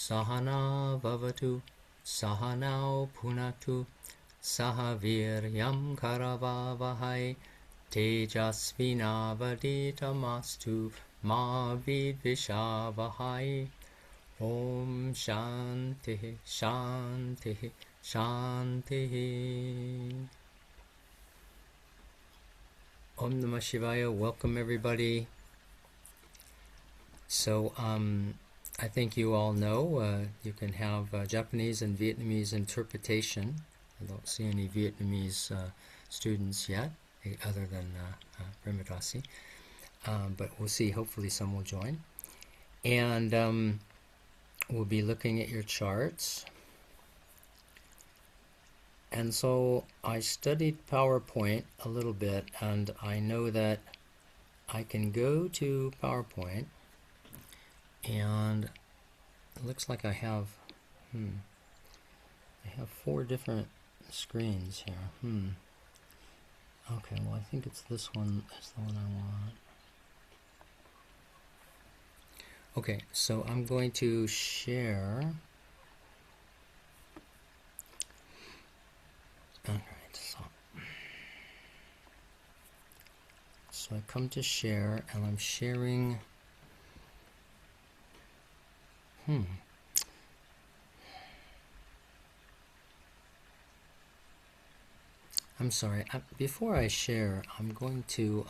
Sahana Vavatu Sahanao Punatu Sahaviryam Karavavahai Tejasvinavaditamastu Ma Vidvishavahai. Om Shanti Shanti Shanti. Om Namah Shivaya. Welcome everybody. So I think you all know you can have Japanese and Vietnamese interpretation. I don't see any Vietnamese students yet, other than Premadasi. But we'll see. Hopefully some will join. And we'll be looking at your charts. And so I studied PowerPoint a little bit, and I know that I can go to PowerPoint, and it looks like I have 4 different screens here. Okay, well I think it's this one is the one I want. Okay, so I'm going to share. Alright, so I come to share, and I'm sharing. I'm sorry, before I share, I'm going to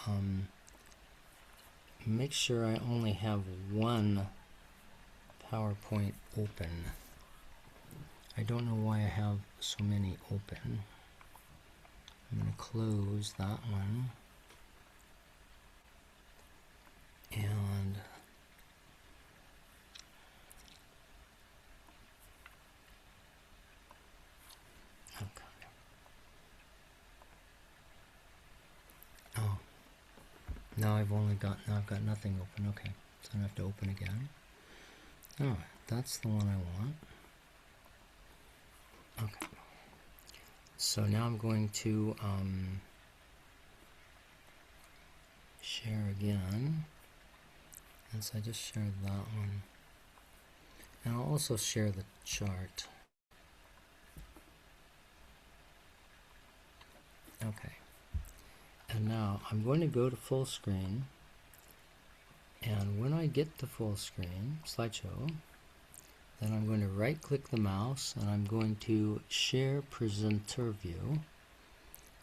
make sure I only have one PowerPoint open. I don't know why I have so many open. I'm going to close that one. And okay. Oh. Now I've got nothing open. Okay. So I have to open again. Alright, that's the one I want. Okay. So now I'm going to share again. And so I just shared that one. And I'll also share the chart. Okay. And now I'm going to go to full screen. And when I get to full screen, slideshow, then I'm going to right click the mouse and I'm going to share presenter view.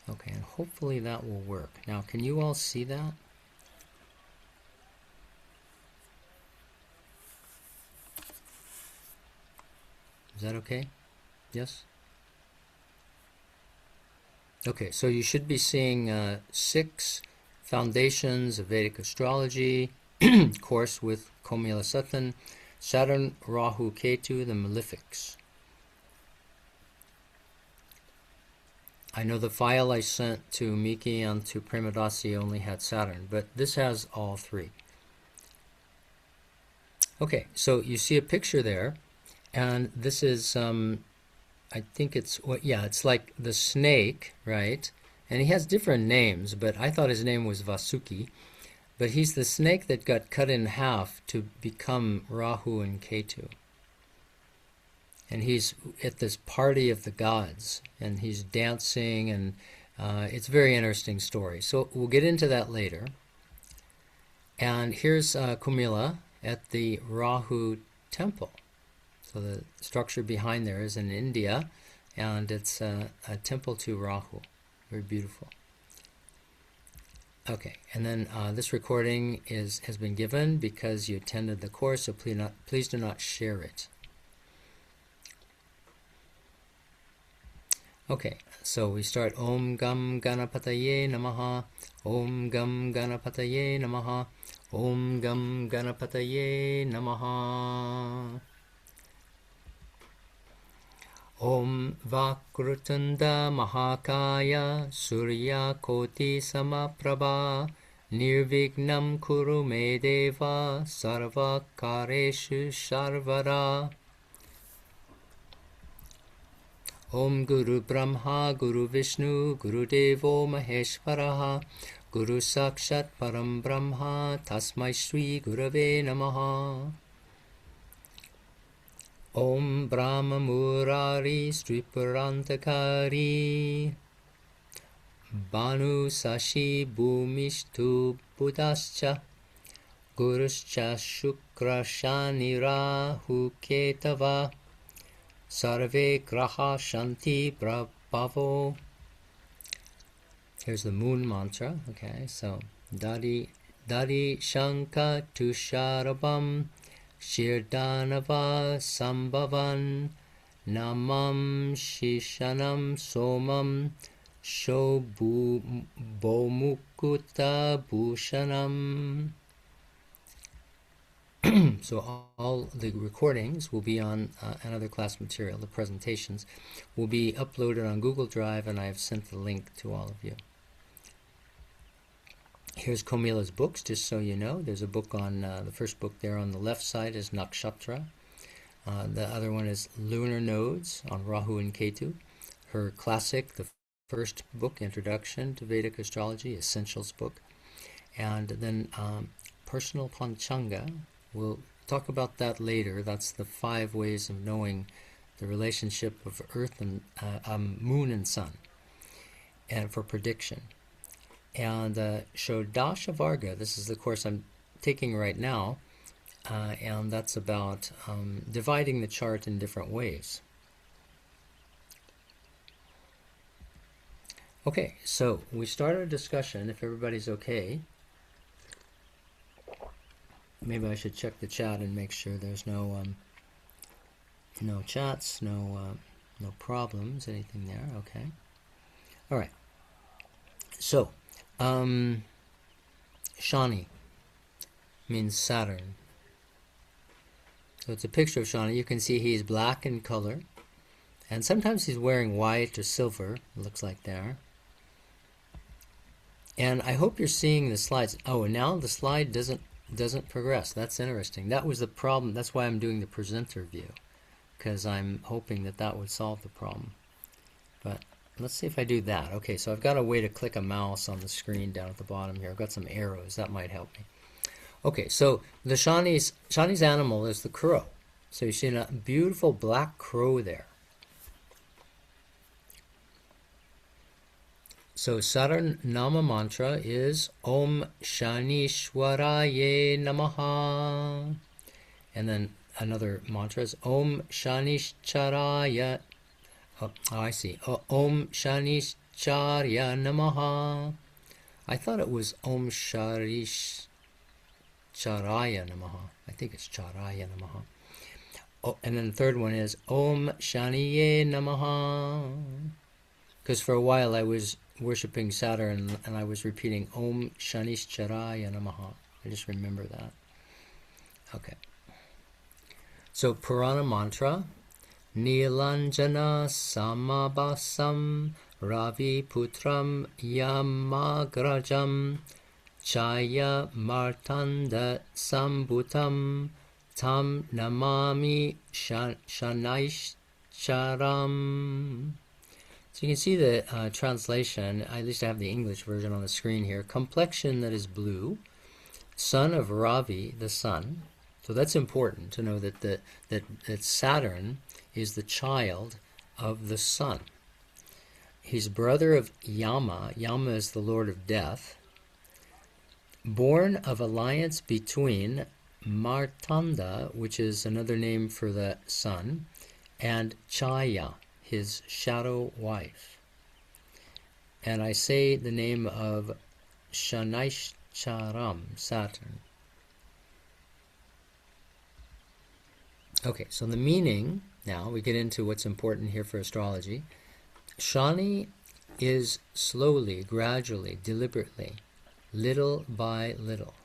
Okay, and hopefully that will work. Now, can you all see that? Is that okay? Yes? Okay, so you should be seeing 6 Foundations of Vedic Astrology course with Course-Saturn, Saturn, Rahu, Ketu, the Malefics. I know the file I sent to Miki and to Premadasi only had Saturn, but this has all 3. Okay, so you see a picture there, and this is, I think it's, it's like the snake, right? And he has different names, but I thought his name was Vasuki. But he's the snake that got cut in half to become Rahu and Ketu. And he's at this party of the gods, and he's dancing, and it's a very interesting story. So we'll get into that later. And here's Kumila at the Rahu temple. So the structure behind there is in India, and it's a temple to Rahu. Very beautiful. Okay, and then this recording has been given because you attended the course, so please do not share it. Okay, so we start Om Gam Ganapataye Namaha, Om Gam Ganapataye Namaha, Om Gam Ganapataye Namaha. Om Vakrutunda Mahakaya Surya Koti Samaprabha Nirvignam Kuru Me Deva Sarvakareshu Sarvara. Om Guru Brahma Guru Vishnu Guru Devo Maheshwaraha Guru Sakshat Param Brahma Tasmai Shri Gurave Namaha. Om Brahma Murari Striparantakari Banu Sashi Bhumishtu Budascha Guruscha Shukra Shani Rahu Ketava Sarve Graha Shanti Prabhavo. Here's the moon mantra. Okay, so Dadi Shanka Tusharabam Shirdanava Sambhavan Namam Shishanam Somam Shobhu Bomukuta Bhushanam. So all the recordings will be on another class material. The presentations will be uploaded on Google Drive, and I have sent the link to all of you. Here's Komila's books, just so you know. There's a book on, the first book there on the left side is Nakshatra. The other one is Lunar Nodes on Rahu and Ketu. Her classic, the first book, Introduction to Vedic Astrology, Essentials book. And then Personal Panchanga. We'll talk about that later. That's the 5 ways of knowing the relationship of Earth and Moon and Sun, and for prediction. And Shodasha Varga, this is the course I'm taking right now, and that's about dividing the chart in different ways. Okay, so we start our discussion, if everybody's okay. Maybe I should check the chat and make sure there's no chats, no problems, anything there. Okay. All right. So, Shani means Saturn. So it's a picture of Shani. You can see he's black in color, and sometimes he's wearing white or silver. It looks like there. And I hope you're seeing the slides. Oh, and now the slide doesn't progress. That's interesting. That was the problem. That's why I'm doing the presenter view, because I'm hoping that would solve the problem. But let's see if I do that. Okay, so I've got a way to click a mouse on the screen down at the bottom here. I've got some arrows. That might help me. Okay, so the Shani's animal is the crow. So you see a beautiful black crow there. So Saturn Nama mantra is Om Shanishwaraye Namaha. And then another mantra is Om Shanishcharaya. Oh, I see. Om Shanishcharya Namaha. I thought it was Om Sharishcharaya Namaha. I think it's Charaya Namaha. Oh, and then the third one is Om Shaniye Namaha. Because for a while I was worshipping Saturn and I was repeating Om Shanishcharaya Namaha. I just remember that. Okay. So Purana mantra, Nilanjana Samabasam Ravi Putram Yamagrajam Chaya Martanda Sambhutam Tam Namami Shanaishcharam. So you can see the translation, at least I have the English version on the screen here. Complexion that is blue, son of Ravi, the sun. So that's important to know that Saturn is the child of the sun. He's brother of Yama. Yama is the lord of death. Born of alliance between Martanda, which is another name for the sun, and Chaya, his shadow wife. And I say the name of Shanaishcharam, Saturn. Okay, so the meaning, now we get into what's important here for astrology. Shani is slowly, gradually, deliberately, little by little.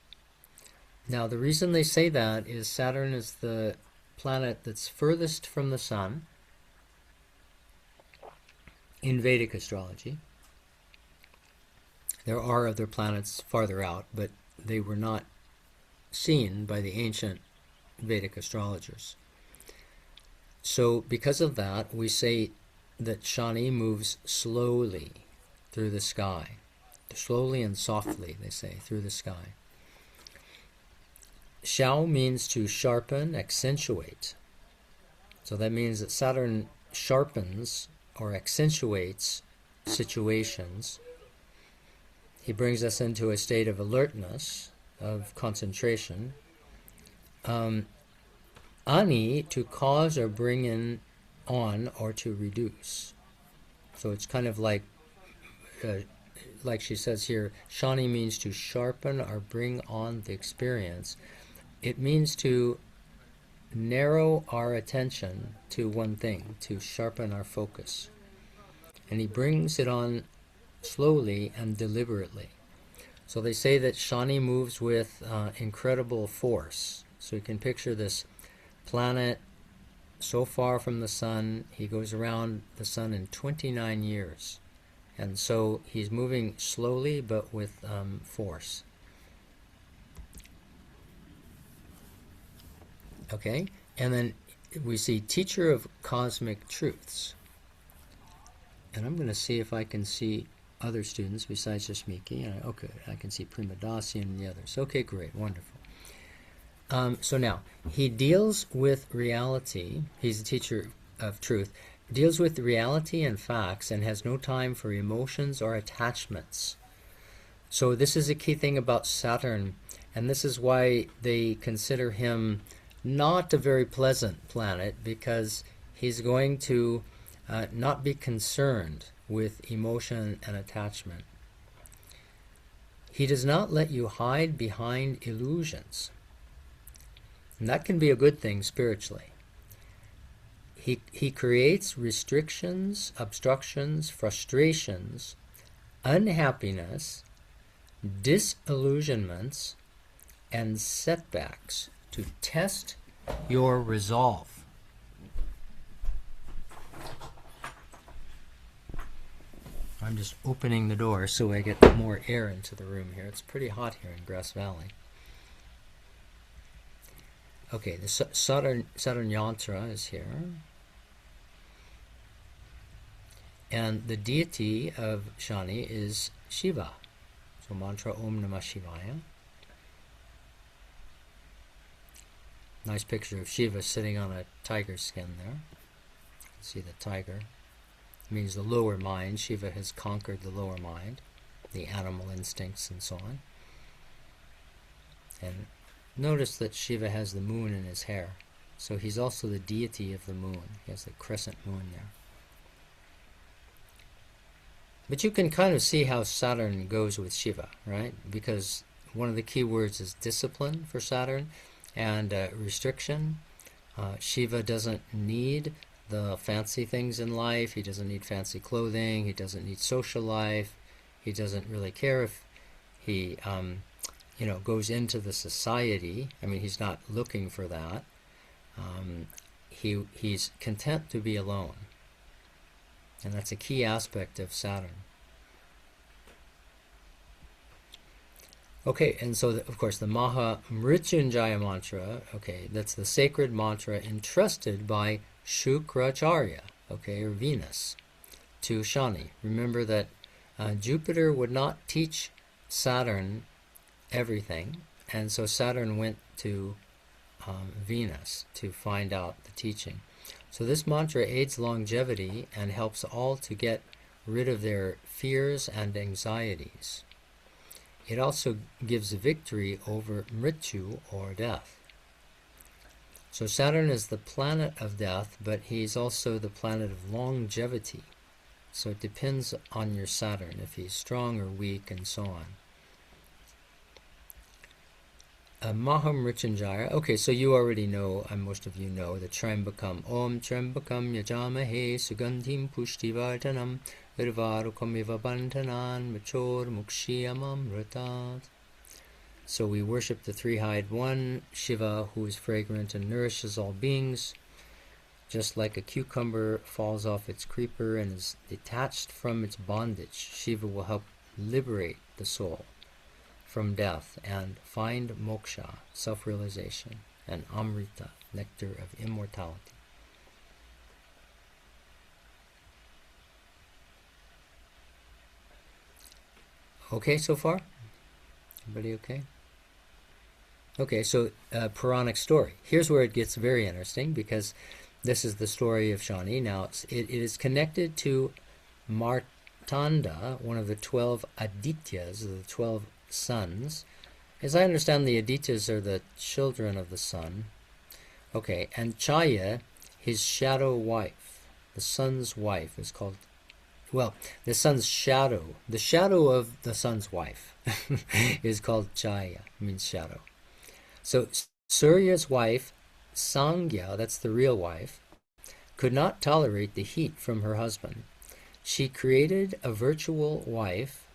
Now the reason they say that is Saturn is the planet that's furthest from the sun in Vedic astrology. There are other planets farther out, but they were not seen by the ancient Vedic astrologers. So because of that, we say that Shani moves slowly through the sky. Slowly and softly, they say, through the sky. Shao means to sharpen, accentuate. So that means that Saturn sharpens or accentuates situations. He brings us into a state of alertness, of concentration. Ani, to cause or bring in on or to reduce. So it's kind of like she says here, Shani means to sharpen or bring on the experience. It means to narrow our attention to one thing, to sharpen our focus. And he brings it on slowly and deliberately. So they say that Shani moves with incredible force. So you can picture this planet so far from the sun. He goes around the sun in 29 years. And so he's moving slowly but with force. Okay, and then we see teacher of cosmic truths. And I'm going to see if I can see other students besides just Miki. Okay, I can see Primadasi and the others. Okay, great, wonderful. So now, he deals with reality. He's a teacher of truth. Deals with reality and facts and has no time for emotions or attachments. So this is a key thing about Saturn, and this is why they consider him not a very pleasant planet, because he's going to not be concerned with emotion and attachment. He does not let you hide behind illusions. And that can be a good thing spiritually. He creates restrictions, obstructions, frustrations, unhappiness, disillusionments, and setbacks to test your resolve. I'm just opening the door so I get more air into the room here. It's pretty hot here in Grass Valley. Okay, the Saturn Yantra is here. And the deity of Shani is Shiva. So mantra Om Namah Shivaya. Nice picture of Shiva sitting on a tiger skin there. See the tiger. It means the lower mind. Shiva has conquered the lower mind, the animal instincts and so on. And notice that Shiva has the moon in his hair. So he's also the deity of the moon. He has the crescent moon there. But you can kind of see how Saturn goes with Shiva, right? Because one of the key words is discipline for Saturn and restriction. Shiva doesn't need the fancy things in life. He doesn't need fancy clothing. He doesn't need social life. He doesn't really care if he goes into the society. I mean, he's not looking for that. He's content to be alone. And that's a key aspect of Saturn. Okay, and so, of course, the Maha Mrityunjaya mantra, okay, that's the sacred mantra entrusted by Shukracharya, okay, or Venus, to Shani. Remember that Jupiter would not teach Saturn everything, and so Saturn went to Venus to find out the teaching. So this mantra aids longevity and helps all to get rid of their fears and anxieties. It also gives victory over mrityu, or death. So Saturn is the planet of death, but he's also the planet of longevity. So it depends on your Saturn, if he's strong or weak, and so on. Mahamrityunjaya. Okay, so you already know, most of you know, the Trambakam. Om Trambakam Yajamahe Sugandhim Pushtivardhanam Virvarukamiva Bandhanan Machor Mukshiyamamritat. So we worship the three-eyed one, Shiva, who is fragrant and nourishes all beings. Just like a cucumber falls off its creeper and is detached from its bondage, Shiva will help liberate the soul from death and find moksha, self-realization, and amrita, nectar of immortality. Okay so far? Everybody okay? Okay, so Puranic story. Here's where it gets very interesting, because this is the story of Shani. Now, it is connected to Martanda, one of the 12 Adityas, the 12 sons. As I understand, the Adityas are the children of the sun. Okay, and Chaya, his shadow wife, the sun's wife, is called, well, the sun's shadow, the shadow of the sun's wife is called Chaya, means shadow. So Surya's wife, Sangya, that's the real wife, could not tolerate the heat from her husband. She created a virtual wife.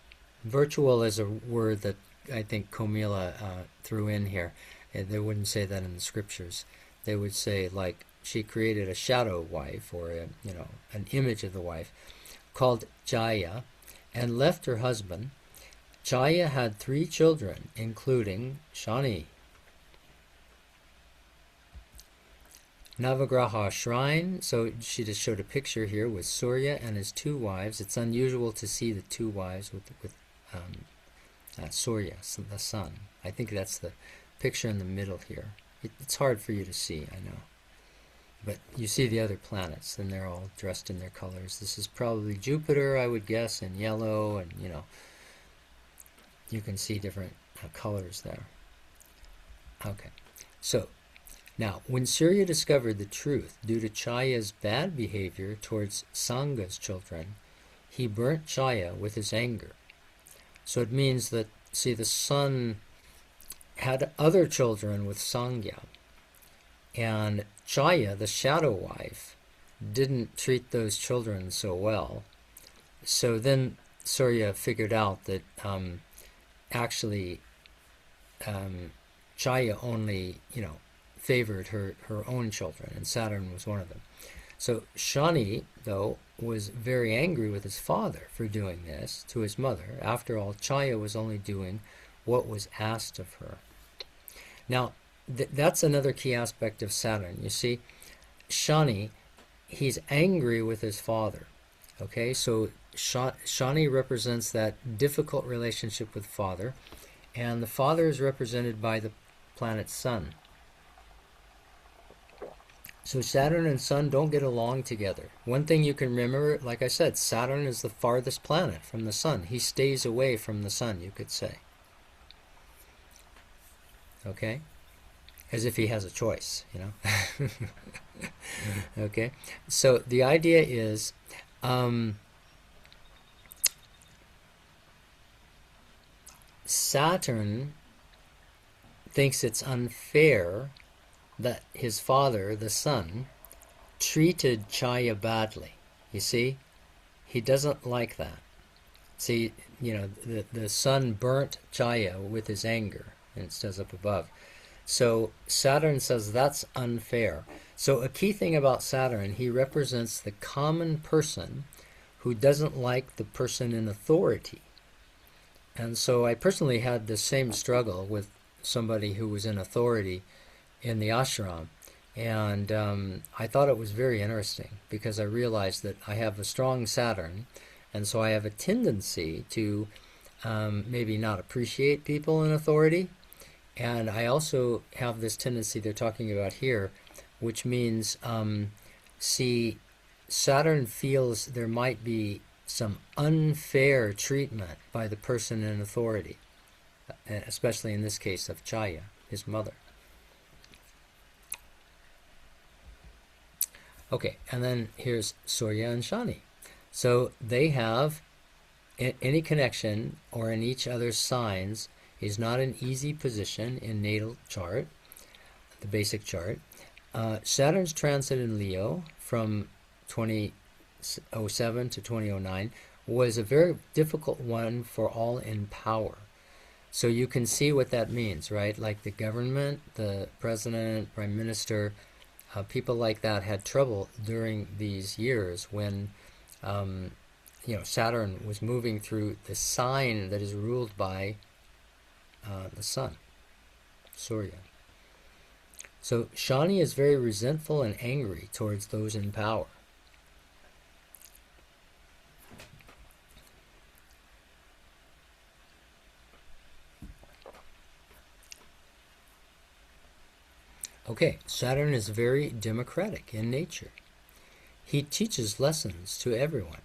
Virtual is a word that I think Komila threw in here. They wouldn't say that in the scriptures. They would say, like, she created a shadow wife, or an image of the wife, called Jaya, and left her husband. Jaya had 3 children, including Shani. Navagraha shrine, so she just showed a picture here with Surya and his 2 wives. It's unusual to see the 2 wives with Surya, the sun. I think that's the picture in the middle here. It's hard for you to see, I know. But you see the other planets, and they're all dressed in their colors. This is probably Jupiter, I would guess, in yellow, and you can see different colors there. Okay, so now, when Surya discovered the truth due to Chaya's bad behavior towards Sanga's children, he burnt Chaya with his anger. So it means that, see, the sun had other children with Sangya, and Chaya, the shadow wife, didn't treat those children so well. So then Surya figured out that actually Chaya only, favored her own children, and Saturn was one of them. So Shani, though, was very angry with his father for doing this to his mother. After all, Chaya was only doing what was asked of her. Now, that's another key aspect of Saturn. You see, Shani, he's angry with his father. Okay, so Shani represents that difficult relationship with father, and the father is represented by the planet Sun. So Saturn and Sun don't get along together. One thing you can remember, like I said, Saturn is the farthest planet from the Sun. He stays away from the Sun, you could say. Okay? As if he has a choice, Okay? So the idea is, Saturn thinks it's unfair that his father, the sun, treated Chaya badly. You see? He doesn't like that. See, the sun burnt Chaya with his anger, and it says up above. So Saturn says that's unfair. So a key thing about Saturn, he represents the common person who doesn't like the person in authority. And so I personally had the same struggle with somebody who was in authority in the ashram, and I thought it was very interesting because I realized that I have a strong Saturn, and so I have a tendency to maybe not appreciate people in authority, and I also have this tendency they're talking about here, which means, see, Saturn feels there might be some unfair treatment by the person in authority, especially in this case of Chaya, his mother. Okay, and then here's Surya and Shani. So they have any connection or in each other's signs is not an easy position in natal chart, the basic chart. Saturn's transit in Leo from 2007 to 2009 was a very difficult one for all in power. So you can see what that means, right? Like the government, the president, prime minister, people like that had trouble during these years when Saturn was moving through the sign that is ruled by the sun, Surya. So Shani is very resentful and angry towards those in power. Okay, Saturn is very democratic in nature. He teaches lessons to everyone,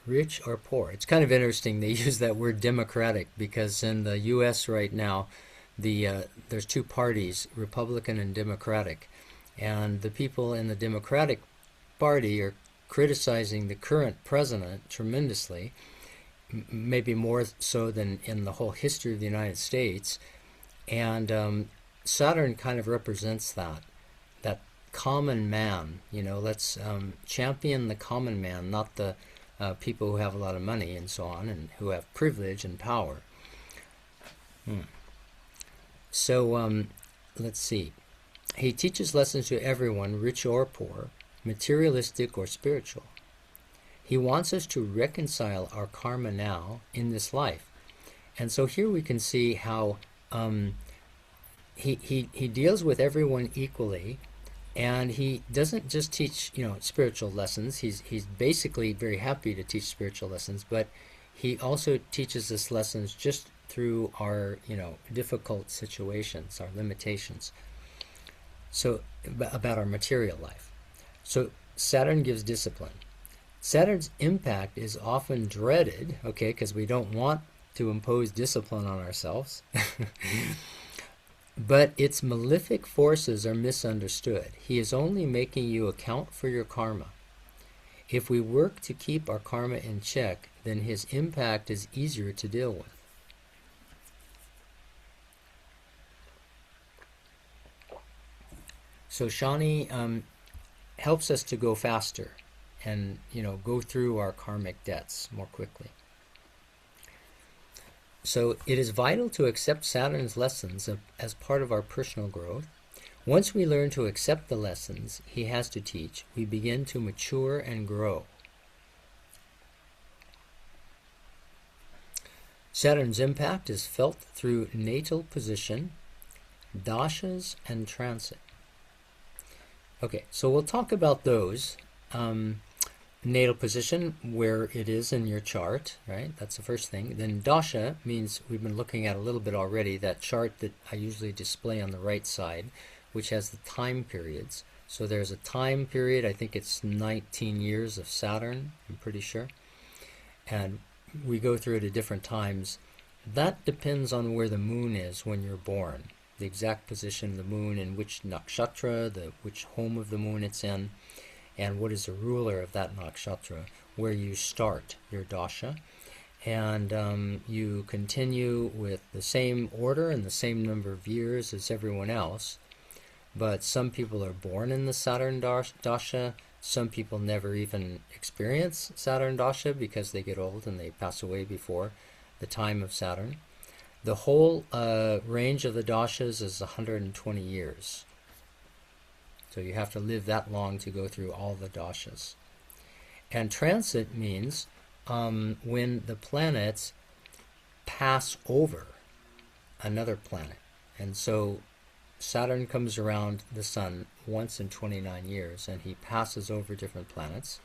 rich or poor. It's kind of interesting they use that word democratic because in the U.S. right now, there's two parties, Republican and Democratic, and the people in the Democratic Party are criticizing the current president tremendously, maybe more so than in the whole history of the United States. And Saturn kind of represents that common man. Let's champion the common man, not the people who have a lot of money and so on, and who have privilege and power. So let's see. He teaches lessons to everyone, rich or poor, materialistic or spiritual. He wants us to reconcile our karma now in this life. And so here we can see how he deals with everyone equally, and he doesn't just teach spiritual lessons. He's basically very happy to teach spiritual lessons, but he also teaches us lessons just through our difficult situations, our limitations. So about our material life. So Saturn gives discipline. Saturn's impact is often dreaded, okay, because we don't want to impose discipline on ourselves. But its malefic forces are misunderstood. He is only making you account for your karma. If we work to keep our karma in check, then his impact is easier to deal with. So Shani helps us to go faster and go through our karmic debts more quickly. So it is vital to accept Saturn's lessons as part of our personal growth. Once we learn to accept the lessons he has to teach, we begin to mature and grow. Saturn's impact is felt through natal position, dashas, and transit. Okay, so we'll talk about those. Natal position, where it is in your chart, right? That's the first thing. Then dasha means, we've been looking at a little bit already, that chart that I usually display on the right side, which has the time periods. So there's a time period, I think it's 19 years of Saturn, I'm pretty sure. And we go through it at different times. That depends on where the moon is when you're born. The exact position of the moon, in which nakshatra, which home of the moon it's in, and what is the ruler of that nakshatra, where you start your dasha. And you continue with the same order and the same number of years as everyone else. But some people are born in the Saturn dasha. Some people never even experience Saturn dasha because they get old and they pass away before the time of Saturn. The whole range of the dashas is 120 years. So you have to live that long to go through all the dashas. And transit means when the planets pass over another planet. And so Saturn comes around the sun once in 29 years, and he passes over different planets.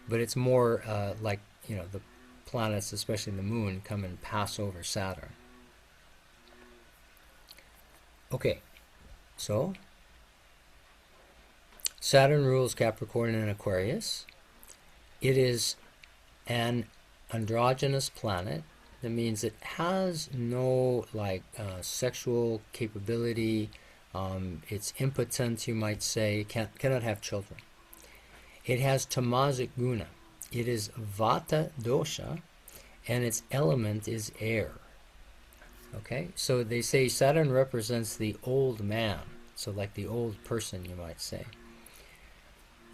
But it's more like, the planets, especially the moon, come and pass over Saturn. Okay, so Saturn rules Capricorn and Aquarius. It is an androgynous planet. That means it has no sexual capability. It's impotent, you might say. Cannot have children. It has tamasic guna. It is vata dosha, and its element is air. Okay, so they say Saturn represents the old man, so like the old person, you might say,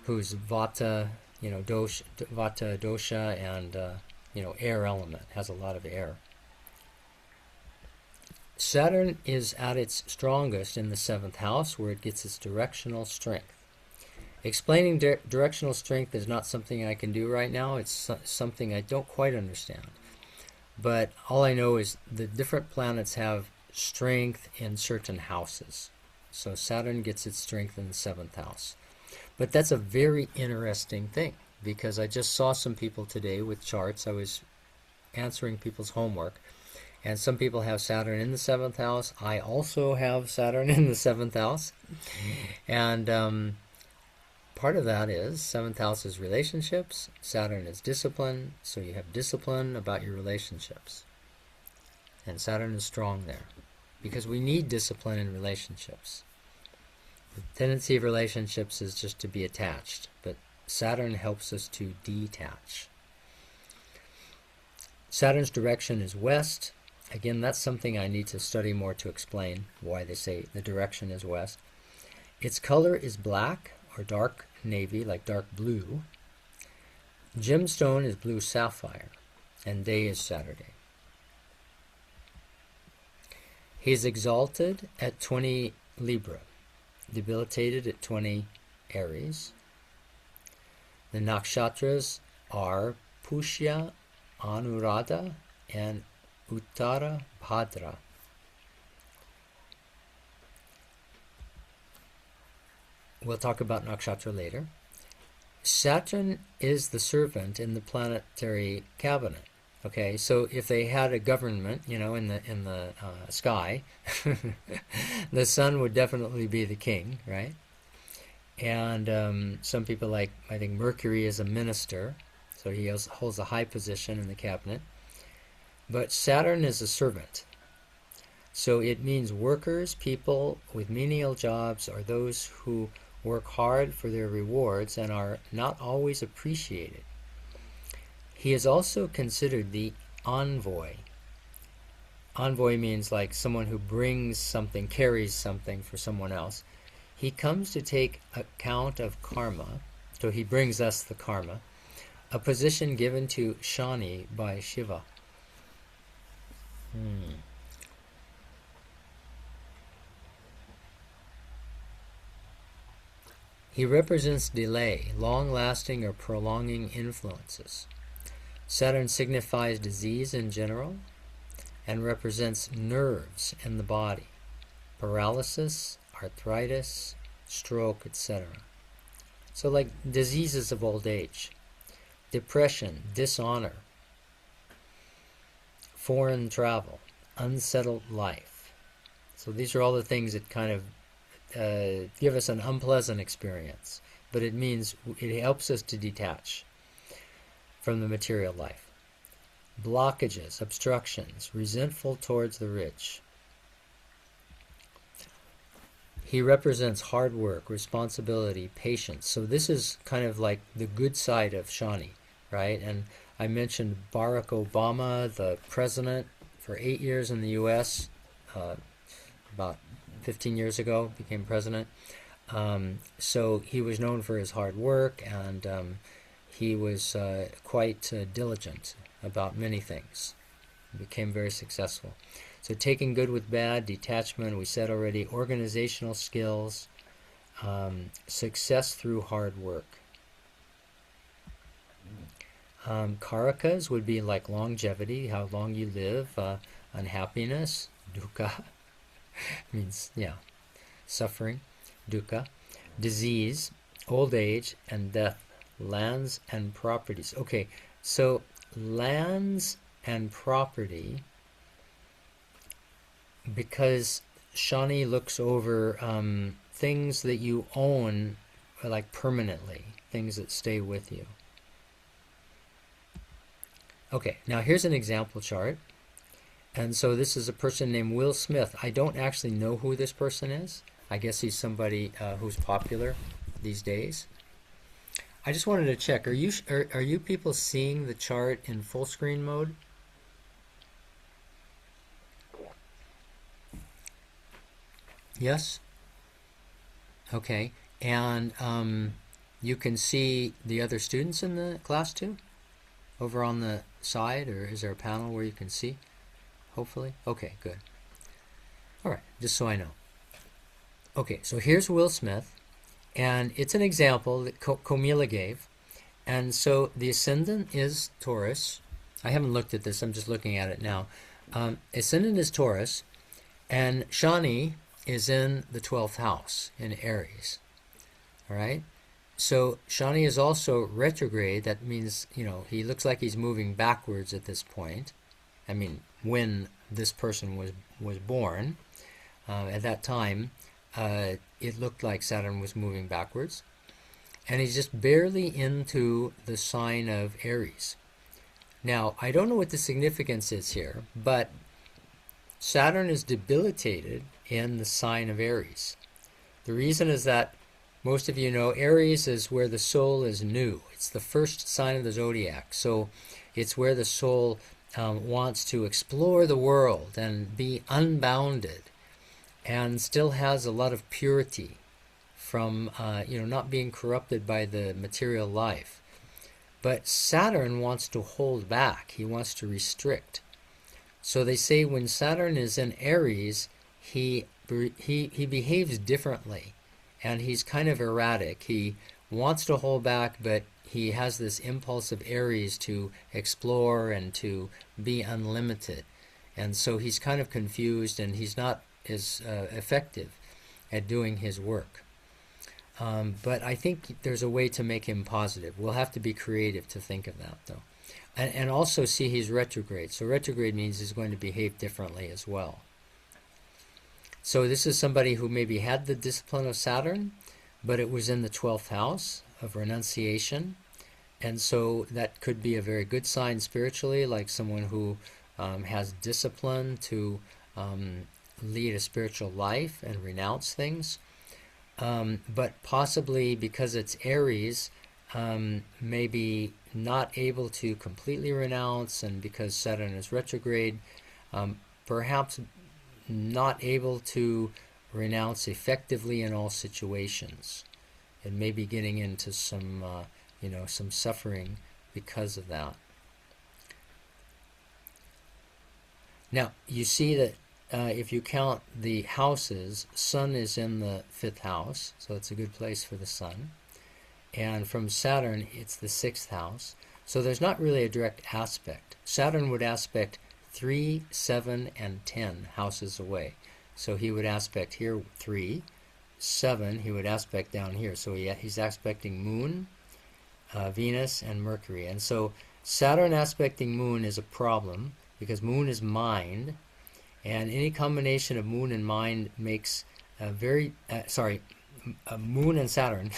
who's vata, dosha, and air element, has a lot of air. Saturn is at its strongest in the 7th house, where it gets its directional strength. Explaining directional strength is not something I can do right now. It's something I don't quite understand. But all I know is the different planets have strength in certain houses. So Saturn gets its strength in the 7th house. But that's a very interesting thing, because I just saw some people today with charts. I was answering people's homework, And some people have Saturn in the 7th house. I also have Saturn in the 7th house. And part of that is 7th house is relationships. Saturn is discipline. So you have discipline about your relationships. And Saturn is strong there. Because we need discipline in relationships. The tendency of relationships is just to be attached. But Saturn helps us to detach. Saturn's direction is west. Again, that's something I need to study more to explain why they say the direction is west. Its color is black or dark navy, like dark blue. Gemstone is blue sapphire, and day is Saturday. He is exalted at 20 Libra, debilitated at 20 Aries. The nakshatras are Pushya, Anuradha, and Uttara Bhadra. We'll talk about nakshatra later. Saturn is the servant in the planetary cabinet. Okay, so if they had a government, in the sky, the sun would definitely be the king, right? And some people I think Mercury is a minister, so he holds a high position in the cabinet. But Saturn is a servant. So it means workers, people with menial jobs, are those who work hard for their rewards and are not always appreciated. He is also considered the envoy. Envoy means like someone who brings something, carries something for someone else. He comes to take account of karma, so he brings us the karma, a position given to Shani by Shiva. He represents delay, long-lasting or prolonging influences. Saturn signifies disease in general and represents nerves in the body, paralysis, arthritis, stroke, etc. So like diseases of old age, depression, dishonor, foreign travel, unsettled life. So these are all the things that kind of give us an unpleasant experience, but it means it helps us to detach from the material life. Blockages, obstructions, resentful towards the rich. He represents hard work, responsibility, patience. So this is kind of like the good side of Shani, right? And I mentioned Barack Obama, the president for 8 years in the U.S., about 15 years ago, became president. So he was known for his hard work, and he was quite diligent about many things. He became very successful. So taking good with bad, detachment, we said already, organizational skills, success through hard work. Karakas would be like longevity, how long you live, unhappiness, dukkha, means, suffering, dukkha, disease, old age, and death, lands and properties. Okay, so lands and property, because Shani looks over things that you own, like permanently, things that stay with you. Okay, now here's an example chart. And so this is a person named Will Smith. I don't actually know who this person is. I guess he's somebody who's popular these days. I just wanted to check. Are you people seeing the chart in full screen mode? Yes? Okay. And you can see the other students in the class too? Over on the side, or is there a panel where you can see? Hopefully? Okay, good. All right, just so I know. Okay, so here's Will Smith, and it's an example that Comila gave. And so the ascendant is Taurus. I haven't looked at this, I'm just looking at it now. Ascendant is Taurus, and Shani is in the 12th house in Aries. All right? So Shani is also retrograde. That means, he looks like he's moving backwards at this point. I mean, when this person was born, at that time, it looked like Saturn was moving backwards. And he's just barely into the sign of Aries. Now, I don't know what the significance is here, but Saturn is debilitated in the sign of Aries. The reason is that most of you know Aries is where the soul is new. It's the first sign of the zodiac. So it's where the soul wants to explore the world and be unbounded and still has a lot of purity from not being corrupted by the material life. But Saturn wants to hold back. He wants to restrict. So they say when Saturn is in Aries, he behaves differently, and he's kind of erratic. He wants to hold back, but he has this impulse of Aries to explore and to be unlimited. And so he's kind of confused, and he's not as effective at doing his work. But I think there's a way to make him positive. We'll have to be creative to think of that, though. And also see he's retrograde. So retrograde means he's going to behave differently as well. So this is somebody who maybe had the discipline of Saturn, but it was in the 12th house of renunciation. And so that could be a very good sign spiritually, like someone who has discipline to lead a spiritual life and renounce things. But possibly because it's Aries, maybe not able to completely renounce, and because Saturn is retrograde, perhaps not able to renounce effectively in all situations, and maybe getting into some suffering because of that. Now, you see that if you count the houses, Sun is in the 5th house, so it's a good place for the Sun. And from Saturn, it's the 6th house. So there's not really a direct aspect. Saturn would aspect 3, 7, and 10 houses away. So he would aspect here 3, 7, he would aspect down here. So he's aspecting Moon, Venus, and Mercury. And so Saturn aspecting Moon is a problem, because Moon is mind, and any combination of Moon and mind makes Moon and Saturn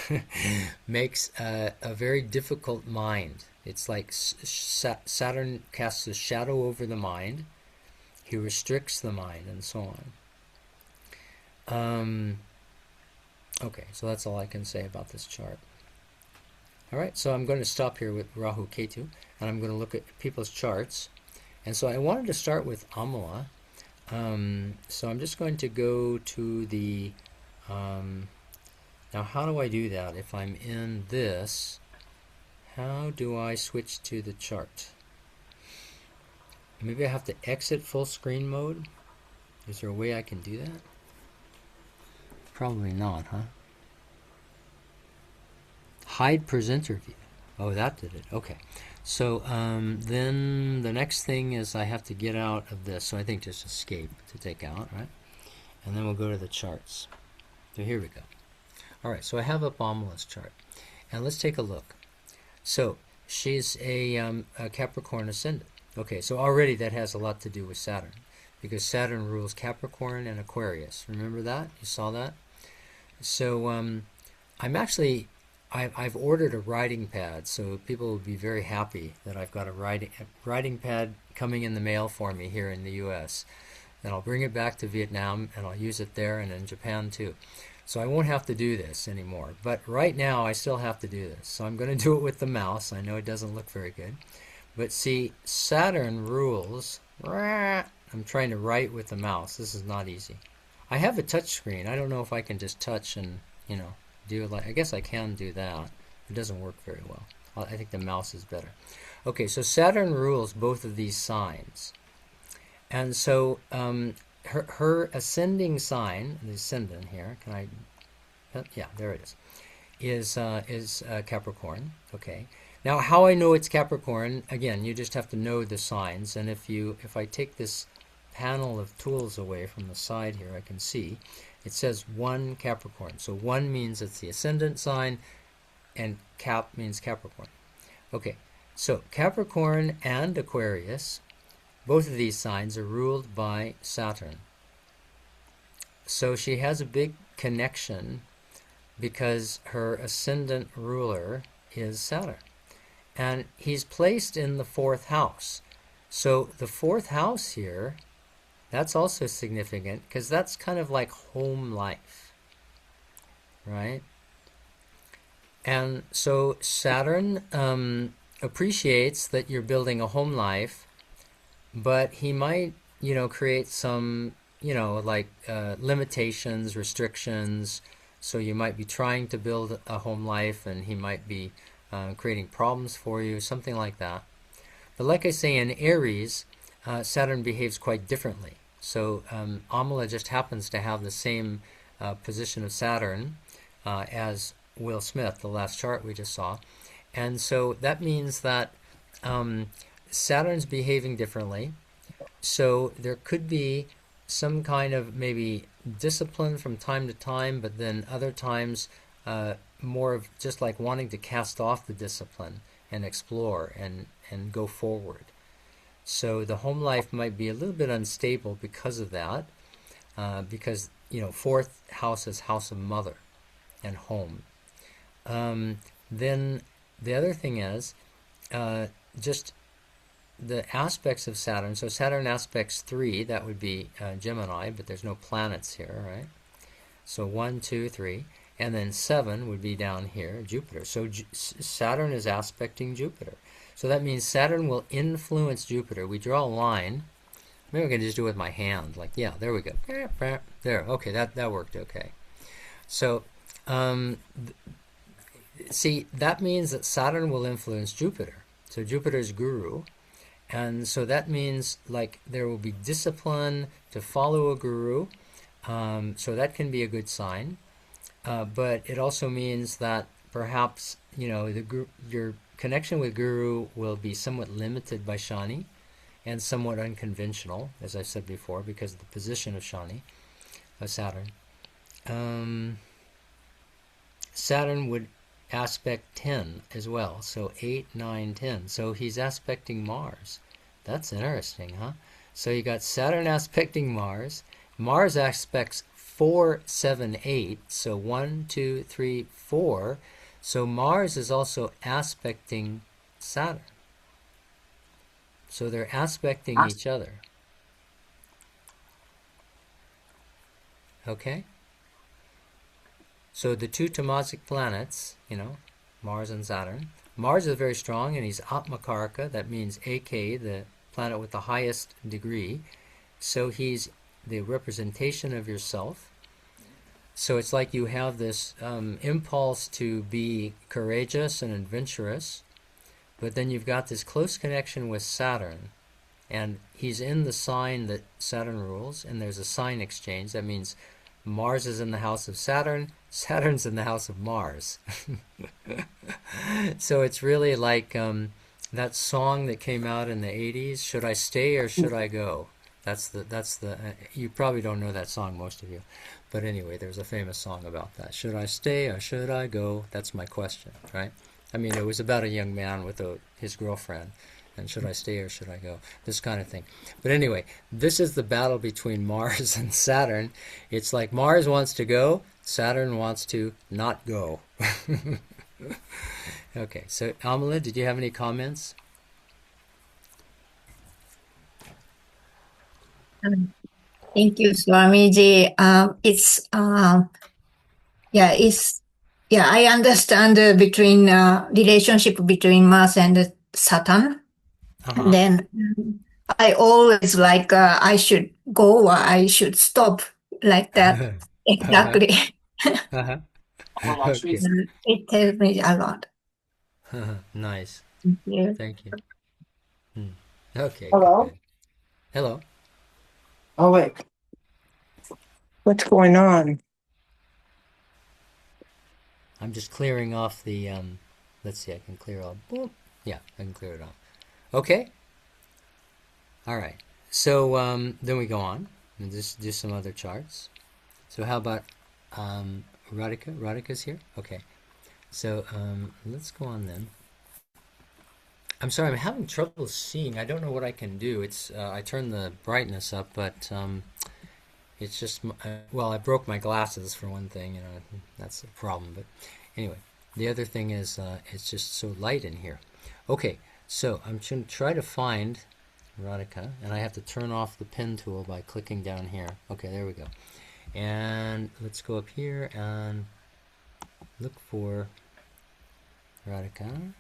makes a very difficult mind. It's like Saturn casts a shadow over the mind. He restricts the mind, and so on. Okay, so that's all I can say about this chart. All right, so I'm going to stop here with Rahu Ketu, and I'm going to look at people's charts. And so I wanted to start with Amala. So I'm just going to go to the... now, how do I do that? If I'm in this, how do I switch to the chart? Maybe I have to exit full screen mode? Is there a way I can do that? Probably not, huh? Hide presenter view. Oh, that did it. Okay. So then the next thing is I have to get out of this. So I think just escape to take out, right? And then we'll go to the charts. So here we go. All right, so I have up Amala's chart. And let's take a look. So she's a Capricorn ascendant. Okay, so already that has a lot to do with Saturn, because Saturn rules Capricorn and Aquarius. Remember that? You saw that? So I've ordered a writing pad, so people will be very happy that I've got a writing pad coming in the mail for me here in the U.S. Then I'll bring it back to Vietnam, and I'll use it there and in Japan too. So I won't have to do this anymore. But right now I still have to do this. So I'm going to do it with the mouse. I know it doesn't look very good. But see, Saturn rules... I'm trying to write with the mouse. This is not easy. I have a touch screen. I don't know if I can just touch and, do it like... I guess I can do that. It doesn't work very well. I think the mouse is better. Okay, so Saturn rules both of these signs. And so her ascending sign, the ascendant here, can I... Yeah, there it is Capricorn. Okay. Now, how I know it's Capricorn, again, you just have to know the signs. And if I take this panel of tools away from the side here, I can see it says 1 Capricorn. So 1 means it's the ascendant sign, and Cap means Capricorn. Okay, so Capricorn and Aquarius both of these signs are ruled by Saturn. So she has a big connection because her ascendant ruler is Saturn. And he's placed in the fourth house. So the fourth house here, that's also significant because that's kind of like home life, right? And so Saturn appreciates that you're building a home life, but he might, create some, like limitations, restrictions. So you might be trying to build a home life, and he might be creating problems for you, something like that. But like I say, in Aries, Saturn behaves quite differently. So Amala just happens to have the same position of Saturn as Will Smith, the last chart we just saw. And so that means that Saturn's behaving differently. So there could be some kind of maybe discipline from time to time, but then other times more of just like wanting to cast off the discipline and explore and go forward. So the home life might be a little bit unstable because of that, because fourth house is house of mother and home. Then the other thing is just the aspects of Saturn. So Saturn aspects 3, that would be Gemini, but there's no planets here, right? So 1, 2, 3, and then 7 would be down here, Jupiter. So Saturn is aspecting Jupiter. So that means Saturn will influence Jupiter. We draw a line. Maybe I can just do it with my hand. Like, yeah, there we go. There, okay, that worked okay. So, see, that means that Saturn will influence Jupiter. So Jupiter's guru. And so that means like there will be discipline to follow a guru. So that can be a good sign. But it also means that perhaps, your connection with guru will be somewhat limited by Shani and somewhat unconventional, as I said before, because of the position of Shani, of Saturn. Saturn would aspect 10 as well, so 8, 9, 10. So he's aspecting Mars. That's interesting, huh? So you got Saturn aspecting Mars. Mars aspects 4, 7, 8. So 1, 2, 3, 4. So Mars is also aspecting Saturn. So they're aspecting each other. Okay? So the two Tamasic planets, Mars and Saturn. Mars is very strong and he's Atmakaraka, that means AK, the planet with the highest degree. So he's the representation of yourself. So it's like you have this impulse to be courageous and adventurous, but then you've got this close connection with Saturn, and he's in the sign that Saturn rules, and there's a sign exchange. That means Mars is in the house of Saturn, Saturn's in the house of Mars. So it's really like that song that came out in the 80s, Should I Stay or Should I Go? That's the you probably don't know that song, most of you. But anyway, there's a famous song about that. Should I stay or should I go? That's my question, right? I mean, it was about a young man with his girlfriend. And should I stay or should I go? This kind of thing. But anyway, this is the battle between Mars and Saturn. It's like Mars wants to go, Saturn wants to not go. Okay, so Amala, did you have any comments? Thank you, Swamiji. It's I understand between relationship between Mars and Saturn. And Uh-huh. then I always like I should go or I should stop like that. Uh-huh. Exactly. Uh-huh. Okay. It tells me a lot. Nice. Thank you. Thank you. Hmm. Okay, Hello? good. Hello. Oh, wait. What's going on? I'm just clearing off the, let's see, I can clear all, boop. Yeah, I can clear it off. Okay. All right. So then we go on and just do some other charts. So how about Radhika? Radhika's here? Okay. So let's go on then. I'm sorry, I'm having trouble seeing. I don't know what I can do. I turned the brightness up, but it's just well, I broke my glasses for one thing. That's a problem. But anyway, the other thing is it's just so light in here. Okay, so I'm going to try to find Radhika, and I have to turn off the pen tool by clicking down here. Okay, there we go. And let's go up here and look for Radhika.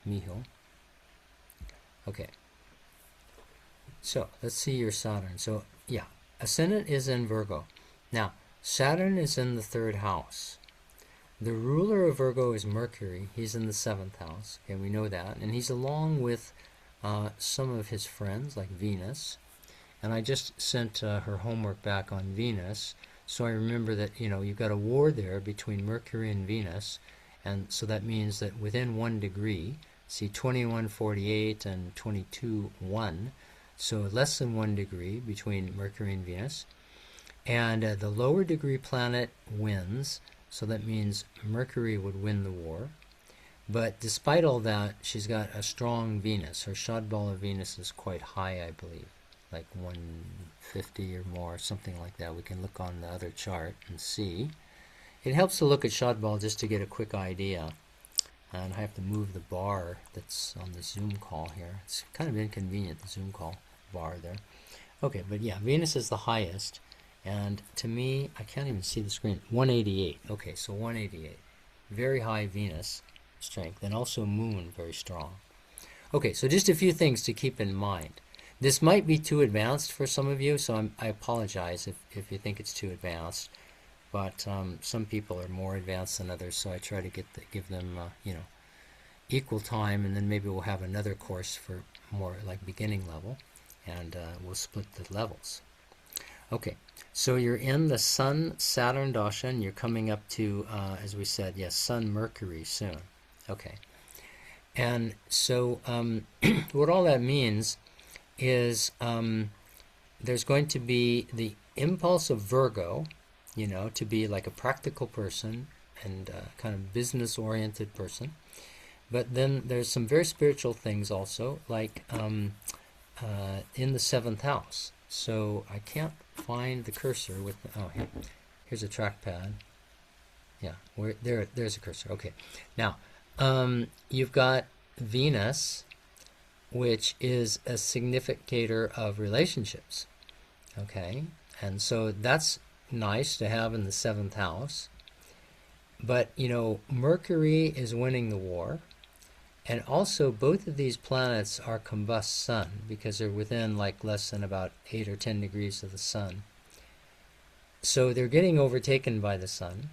Miho. Okay. So let's see your Saturn. So yeah, ascendant is in Virgo. Now, Saturn is in the 3rd house. The ruler of Virgo is Mercury. He's in the 7th house. Okay, we know that. And he's along with some of his friends, like Venus. And I just sent her homework back on Venus. So I remember that, you've got a war there between Mercury and Venus. And so that means that within 1 degree, see 2148 and 22.1, so less than 1 degree between Mercury and Venus. And the lower degree planet wins, so that means Mercury would win the war. But despite all that, she's got a strong Venus. Her Shadbala of Venus is quite high, I believe, like 150 or more, something like that. We can look on the other chart and see. It helps to look at Shadbala just to get a quick idea. And I have to move the bar that's on the Zoom call here. It's kind of inconvenient, the Zoom call bar there. Okay, but yeah, Venus is the highest. And to me, I can't even see the screen. 188. Okay, so 188. Very high Venus strength. And also Moon, very strong. Okay, so just a few things to keep in mind. This might be too advanced for some of you, so I apologize if you think it's too advanced. But some people are more advanced than others, so I try to give them equal time, and then maybe we'll have another course for more like beginning level, and we'll split the levels. Okay, so you're in the Sun Saturn dasha, and you're coming up to, as we said, yes, Sun Mercury soon. Okay, and so what all that means is there's going to be the impulse of Virgo, to be like a practical person and kind of business-oriented person. But then there's some very spiritual things also, like in the 7th house. So I can't find the cursor with. Oh, here's a trackpad. Yeah, there's a cursor. Okay, now you've got Venus, which is a significator of relationships. Okay, and so that's nice to have in the 7th house. But Mercury is winning the war, and also both of these planets are combust sun because they're within like less than about 8 or 10 degrees of the sun. So they're getting overtaken by the sun.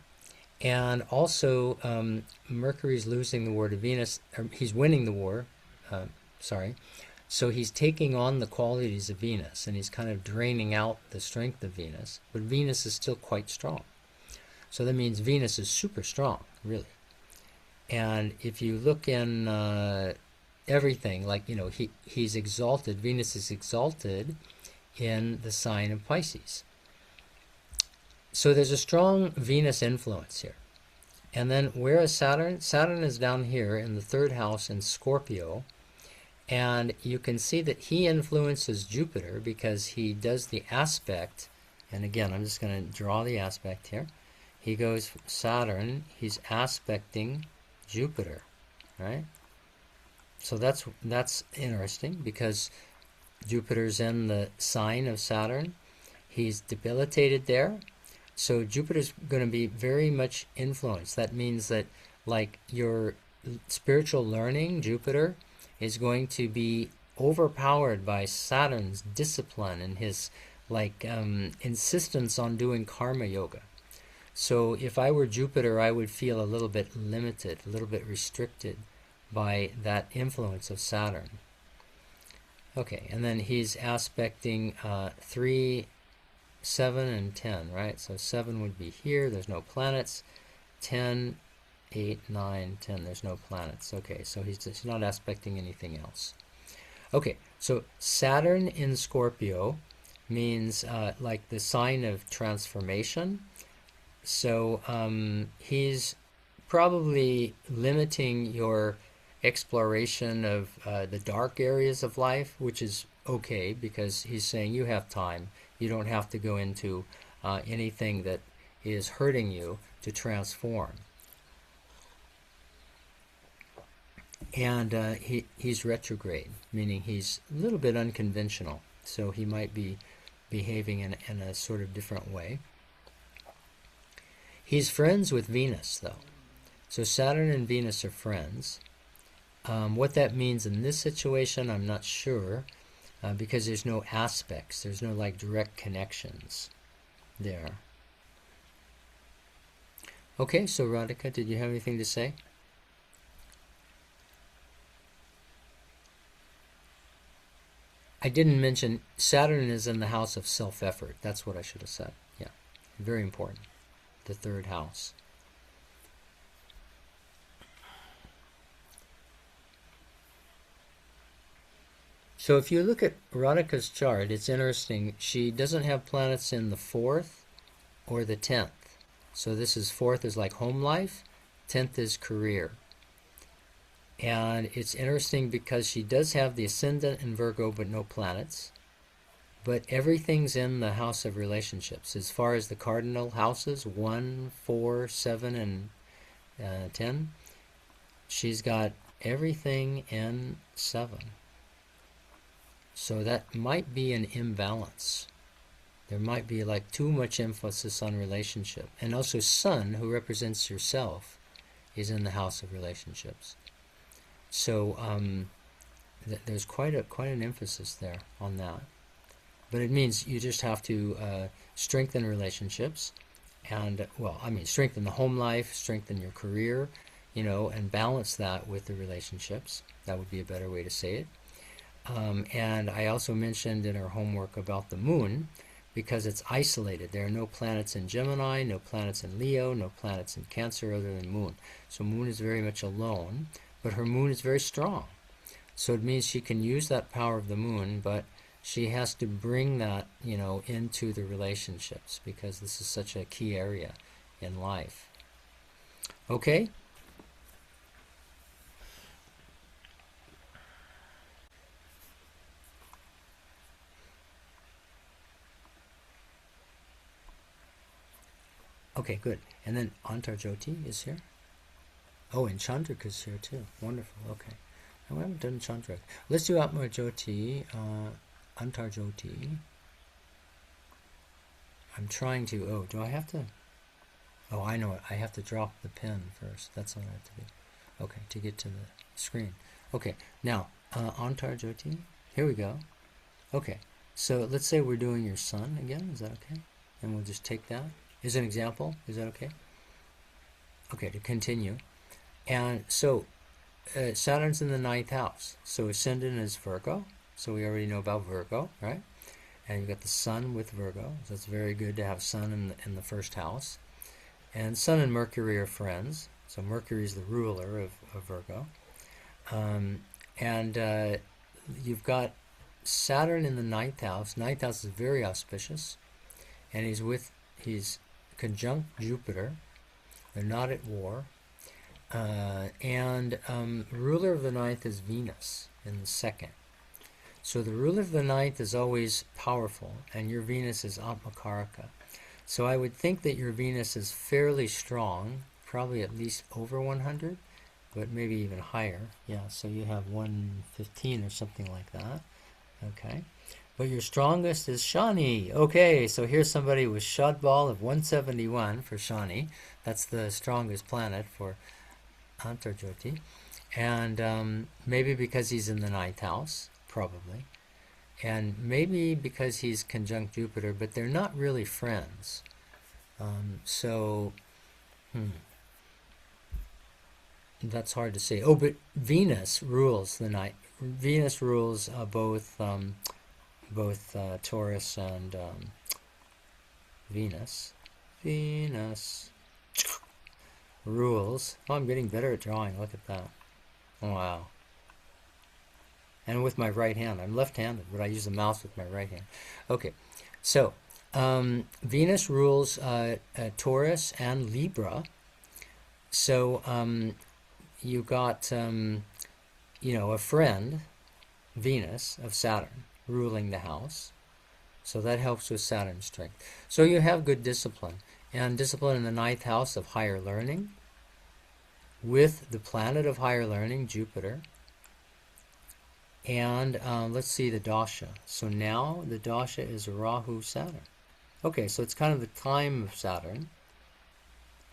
And also Mercury's losing the war to Venus, or he's winning the war, so he's taking on the qualities of Venus, and he's kind of draining out the strength of Venus. But Venus is still quite strong. So that means Venus is super strong, really. And if you look in everything, like, he's exalted, Venus is exalted in the sign of Pisces. So there's a strong Venus influence here. And then where is Saturn? Saturn is down here in the 3rd house in Scorpio. And you can see that he influences Jupiter because he does the aspect. And again, I'm just going to draw the aspect here. He goes Saturn, he's aspecting Jupiter, right? So that's interesting because Jupiter's in the sign of Saturn. He's debilitated there. So Jupiter's going to be very much influenced. That means that like your spiritual learning, Jupiter, is going to be overpowered by Saturn's discipline and his insistence on doing karma yoga. So if I were Jupiter, I would feel a little bit limited, a little bit restricted by that influence of Saturn. Okay, and then he's aspecting 3, 7, and 10, right? So 7 would be here, there's no planets. 10, 8, 9, 10, there's no planets. Okay, so he's not aspecting anything else. Okay, so Saturn in Scorpio means like the sign of transformation. So he's probably limiting your exploration of the dark areas of life, which is okay because he's saying you have time. You don't have to go into anything that is hurting you to transform. And he's retrograde, meaning he's a little bit unconventional. So he might be behaving in a sort of different way. He's friends with Venus, though. So Saturn and Venus are friends. What that means in this situation, I'm not sure, because there's no aspects. There's no like direct connections there. Okay, so Radhika, did you have anything to say? I didn't mention Saturn is in the house of self-effort. That's what I should have said. Yeah, very important. The third house. So if you look at Radhika's chart, it's interesting. She doesn't have planets in the 4th or the 10th. So this is 4th is like home life, 10th is career. And it's interesting because she does have the ascendant in Virgo but no planets. But everything's in the house of relationships. As far as the cardinal houses, 1, 4, 7, and 10, she's got everything in 7. So that might be an imbalance. There might be like too much emphasis on relationship. And also Sun, who represents yourself, is in the house of relationships. So there's quite an emphasis there on that. But it means you just have to strengthen relationships and, strengthen the home life, strengthen your career, and balance that with the relationships. That would be a better way to say it. And I also mentioned in our homework about the moon, because it's isolated. There are no planets in Gemini, no planets in Leo, no planets in Cancer other than Moon. So Moon is very much alone, but her moon is very strong. So it means she can use that power of the moon, but she has to bring that, into the relationships because this is such a key area in life. Okay? Okay, good. And then Antar Jyoti is here. Oh, and Chandrika's here too. Wonderful. Okay. I haven't done Chandrika. Let's do Atma Jyoti, Antar Jyoti. I'm trying to. Oh, do I have to? Oh, I know it. I have to drop the pen first. That's what I have to do. Okay, to get to the screen. Okay, now, Antar Jyoti. Here we go. Okay, so let's say we're doing your sun again. Is that okay? And we'll just take that as an example. Is that okay? Okay, to continue. And so Saturn's in the 9th house. So ascendant is Virgo. So we already know about Virgo, right? And you've got the sun with Virgo. So it's very good to have sun in the 1st house. And sun and Mercury are friends. So Mercury is the ruler of Virgo. You've got Saturn in the 9th house. 9th house is very auspicious. And he's conjunct Jupiter. They're not at war. Ruler of the 9th is Venus in the 2nd. So the ruler of the 9th is always powerful, and your Venus is Atmakaraka. So I would think that your Venus is fairly strong, probably at least over 100, but maybe even higher. Yeah, so you have 115 or something like that. Okay. But your strongest is Shani. Okay, so here's somebody with Shad Ball of 171 for Shani. That's the strongest planet for Antar Jyoti. And maybe because he's in the 9th house, probably. And maybe because he's conjunct Jupiter, but they're not really friends. That's hard to say. Oh, but Venus rules the night. Venus rules both Taurus and Venus. Venus rules. Oh, I'm getting better at drawing. Look at that. Oh, wow. And with my right hand. I'm left-handed, but I use the mouse with my right hand. Okay, so Venus rules Taurus and Libra. So you got, a friend, Venus of Saturn, ruling the house. So that helps with Saturn strength. So you have good discipline. And discipline in the ninth house of higher learning, with the planet of higher learning, Jupiter. And let's see the dasha. So now the dasha is Rahu Saturn. Okay, so it's kind of the time of Saturn.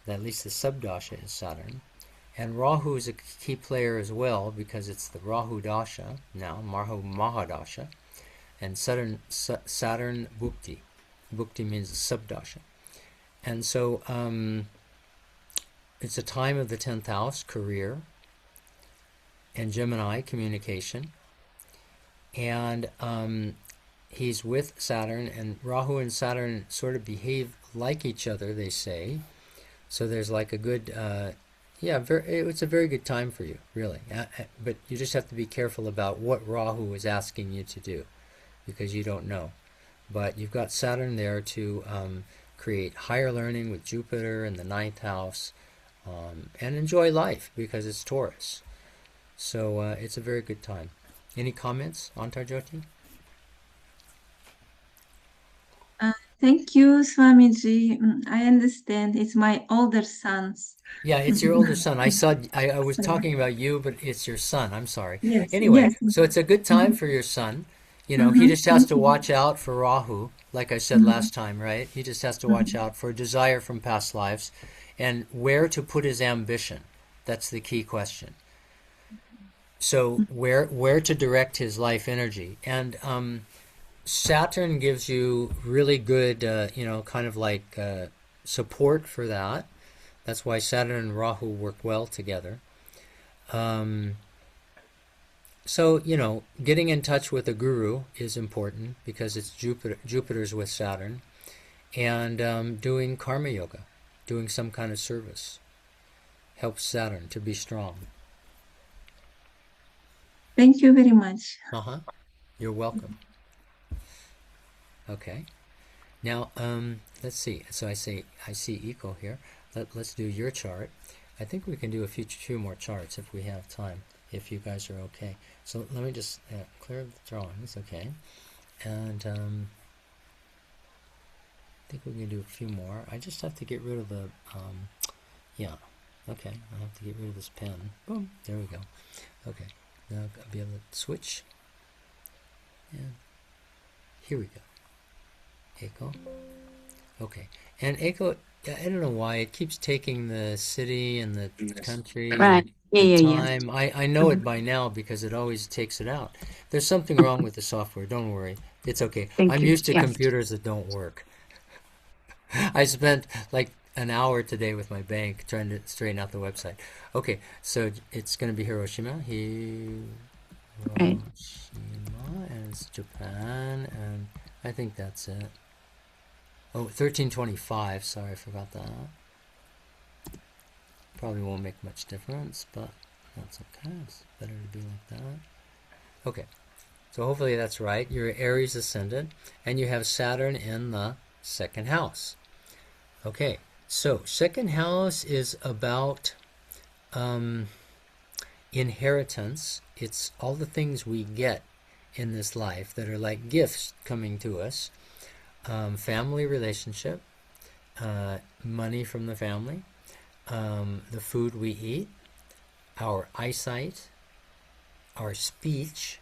At least the subdasha is Saturn. And Rahu is a key player as well because it's the Rahu dasha now, Rahu Mahadasha. And Saturn Bhukti. Bhukti means the subdasha. And so it's a time of the 10th house, career, and Gemini, communication. And he's with Saturn, and Rahu and Saturn sort of behave like each other, they say. So there's like a good, it's a very good time for you, really. But you just have to be careful about what Rahu is asking you to do, because you don't know. But you've got Saturn there to create higher learning with Jupiter in the ninth house, and enjoy life because it's Taurus. So it's a very good time. Any comments, Antarjyoti? Thank you, Swamiji. I understand. It's my older sons. Yeah, it's your older son. I was talking about you, but it's your son. I'm sorry. Yes, Anyway, yes. so it's a good time for your son. He just has to watch out for Rahu, like I said last time, right? He just has to watch out for desire from past lives and where to put his ambition. That's the key question. So where to direct his life energy. And Saturn gives you really good, kind of like support for that. That's why Saturn and Rahu work well together. So, getting in touch with a guru is important because it's Jupiter's with Saturn. And doing karma yoga, doing some kind of service, helps Saturn to be strong. Thank you very much. You're welcome. Okay. Now, let's see. So I see Eco here. Let's do your chart. I think we can do a few more charts if we have time, if you guys are okay. So let me just clear the drawings, okay? And I think we can do a few more. I just have to get rid of the, okay. I have to get rid of this pen. Boom, there we go. Okay, now I'll be able to switch. And here we go. Echo. Okay, and Echo, I don't know why it keeps taking the city and the country Right. and Yeah, the yeah, yeah. time. I know it by now because it always takes it out. There's something wrong with the software. Don't worry. It's okay. Thank I'm you. used to Yes. computers that don't work. I spent like an hour today with my bank trying to straighten out the website. Okay, so it's going to be Hiroshima. Right. Hiroshima, and it's Japan, and I think that's it. Oh, 1325. Sorry, I forgot that. Probably won't make much difference, but that's okay. It's better to be like that. Okay, so hopefully that's right. You're Aries ascendant, and you have Saturn in the second house. Okay, so second house is about inheritance. It's all the things we get in this life that are like gifts coming to us. Family relationship, money from the family, the food we eat, our eyesight, our speech.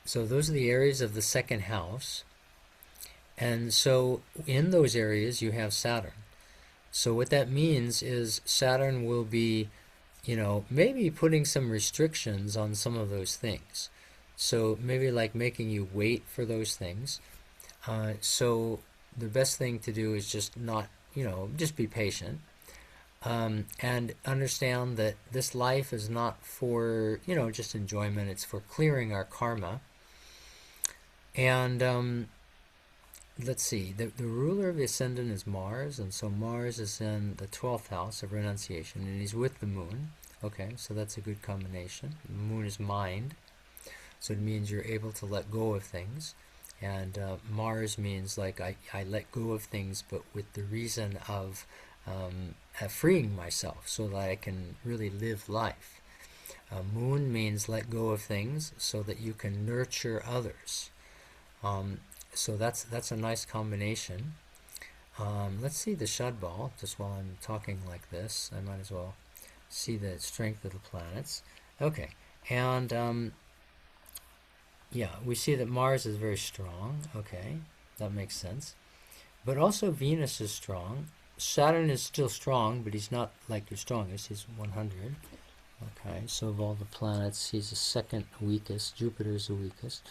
So those are the areas of the second house. And so in those areas you have Saturn. So what that means is Saturn will be, maybe putting some restrictions on some of those things. So maybe like making you wait for those things. So the best thing to do is just not, just be patient. And understand that this life is not for, just enjoyment. It's for clearing our karma. And let's see, the ruler of the ascendant is Mars, and so Mars is in the 12th house of renunciation, and he's with the moon. Okay, so that's a good combination. The moon is mind, so it means you're able to let go of things And Mars means like I let go of things, but with the reason of freeing myself so that I can really live life. Moon means let go of things so that you can nurture others. So that's a nice combination. Let's see the Shud ball, just while I'm talking like this. I might as well see the strength of the planets. Okay, and yeah, we see that Mars is very strong. Okay, that makes sense. But also Venus is strong. Saturn is still strong, but he's not like your strongest. He's 100. Okay, so of all the planets, he's the second weakest. Jupiter's the weakest.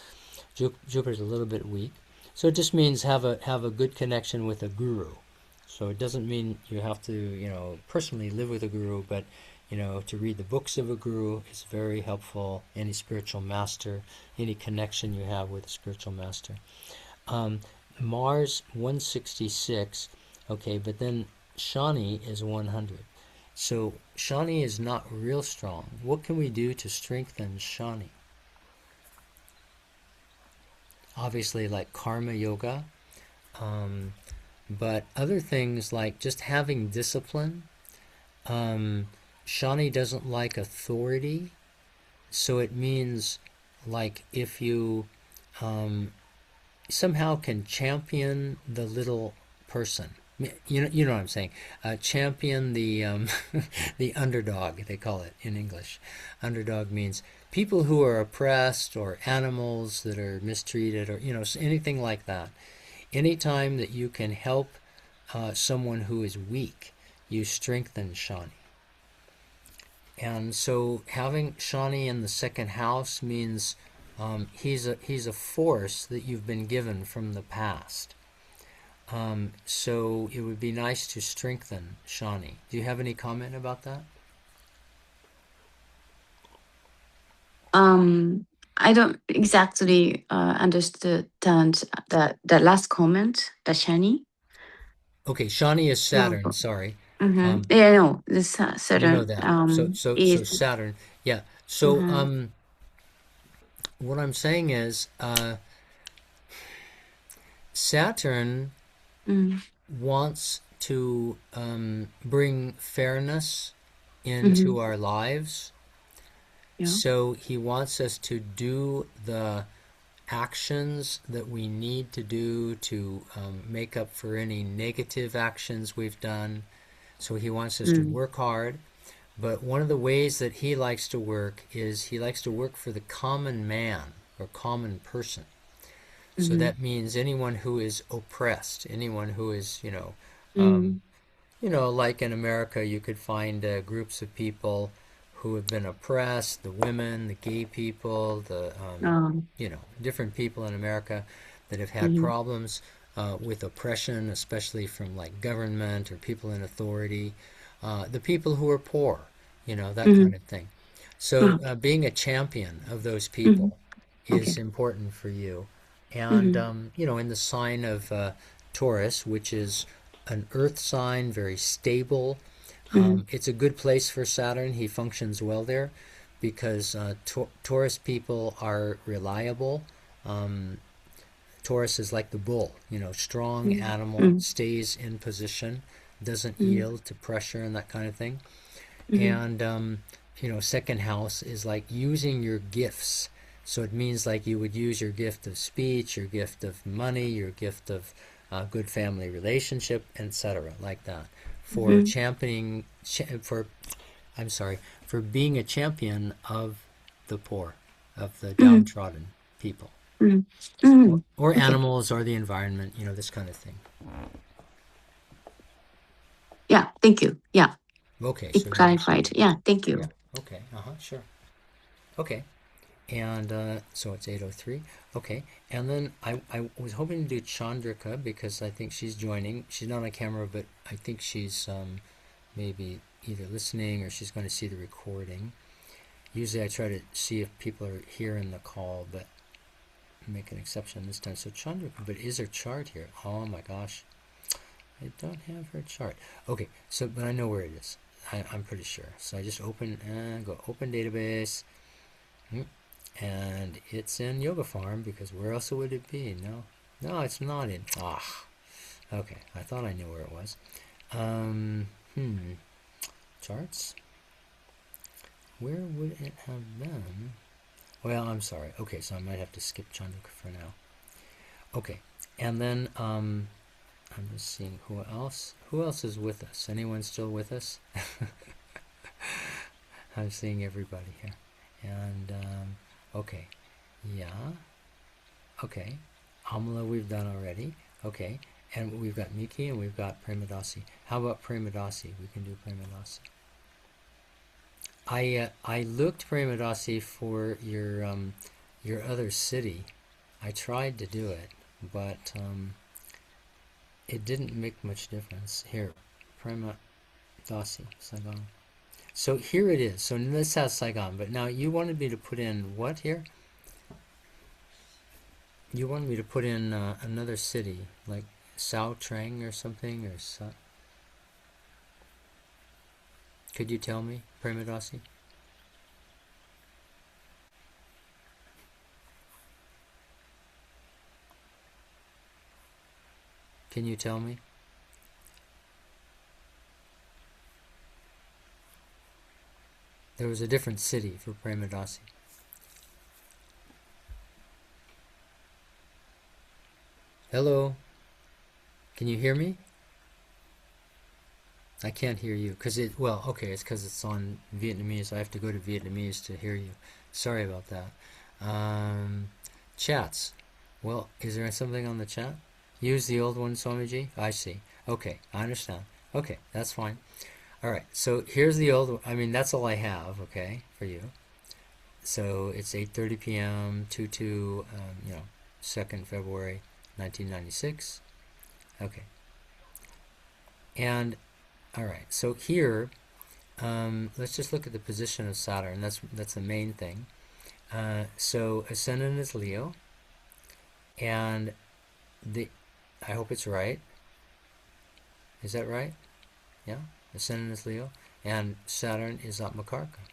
Jupiter's a little bit weak. So it just means have a good connection with a guru. So it doesn't mean you have to, personally live with a guru, but to read the books of a guru is very helpful. Any spiritual master, any connection you have with a spiritual master. Mars 166, okay, but then Shani is 100. So Shani is not real strong. What can we do to strengthen Shani? Obviously, like karma yoga, but other things like just having discipline. Shani doesn't like authority, so it means like if you somehow can champion the little person. You know what I'm saying? Champion the the underdog, they call it in English. Underdog means people who are oppressed or animals that are mistreated or anything like that. Anytime that you can help someone who is weak, you strengthen Shani. And so having Shani in the second house means he's a force that you've been given from the past. So it would be nice to strengthen Shani. Do you have any comment about that? I don't exactly understand the last comment, the Shani. Okay, Shani is Saturn. No. Sorry. Yeah, no, this You know Saturn that. So is Saturn. Yeah. So what I'm saying is Saturn wants to bring fairness into our lives. Yeah. So he wants us to do the actions that we need to do to make up for any negative actions we've done. So he wants us to work hard. But one of the ways that he likes to work is he likes to work for the common man or common person. So that means anyone who is oppressed, anyone who is, like in America, you could find groups of people who have been oppressed, the women, the gay people, the, different people in America that have had problems with oppression, especially from like government or people in authority, the people who are poor, that kind of thing. So being a champion of those people is important for you. And, in the sign of Taurus, which is an earth sign, very stable, it's a good place for Saturn. He functions well there because Taurus people are reliable. Taurus is like the bull, strong animal, stays in position, doesn't yield to pressure and that kind of thing. And, second house is like using your gifts. So it means like you would use your gift of speech, your gift of money, your gift of good family relationship, etc., like that, for championing, for being a champion of the poor, of the downtrodden people, or animals, or the environment, this kind of thing. Yeah, thank you. Yeah, Okay, it so clarified. Yeah, thank you. yeah, okay, sure, okay. And so it's 8:03. Okay, and then I was hoping to do Chandrika because I think she's joining. She's not on camera, but I think she's maybe either listening or she's going to see the recording. Usually I try to see if people are here in the call, but make an exception this time. So Chandrika, but is her chart here? Oh my gosh, I don't have her chart. Okay, so but I know where it is. I'm pretty sure. So I just go open database. And it's in Yoga Farm because where else would it be? No, no, it's not in. Okay. I thought I knew where it was. Um, hmm. Charts. Where would it have been? Well, I'm sorry. Okay, so I might have to skip Chandrika for now. Okay, and then I'm just seeing who else. Who else is with us? Anyone still with us? I'm seeing everybody here. And okay, yeah. Okay, Amala we've done already. Okay, and we've got Miki and we've got Premadasi. How about Premadasi? We can do Premadasi. I looked Premadasi for your other city. I tried to do it, but it didn't make much difference. Here, Premadasi, Saigon. So here it is. So this has Saigon, but now you wanted me to put in what here? You wanted me to put in another city, like Sao Trang or something, or could you tell me, Premadasi? Can you tell me? There was a different city for Premadasi. Hello? Can you hear me? I can't hear you because well, okay, it's because it's on Vietnamese. I have to go to Vietnamese to hear you. Sorry about that. Chats. Well, is there something on the chat? Use the old one, Swamiji? I see. Okay, I understand. Okay, that's fine. All right, so here's the old one. I mean, that's all I have, okay, for you. So it's 8:30 p.m. 2nd February 1996. Okay. And all right, so here, let's just look at the position of Saturn. That's the main thing. So ascendant is Leo, and I hope it's right. Is that right? Yeah, ascendant is Leo, and Saturn is Atmakarka,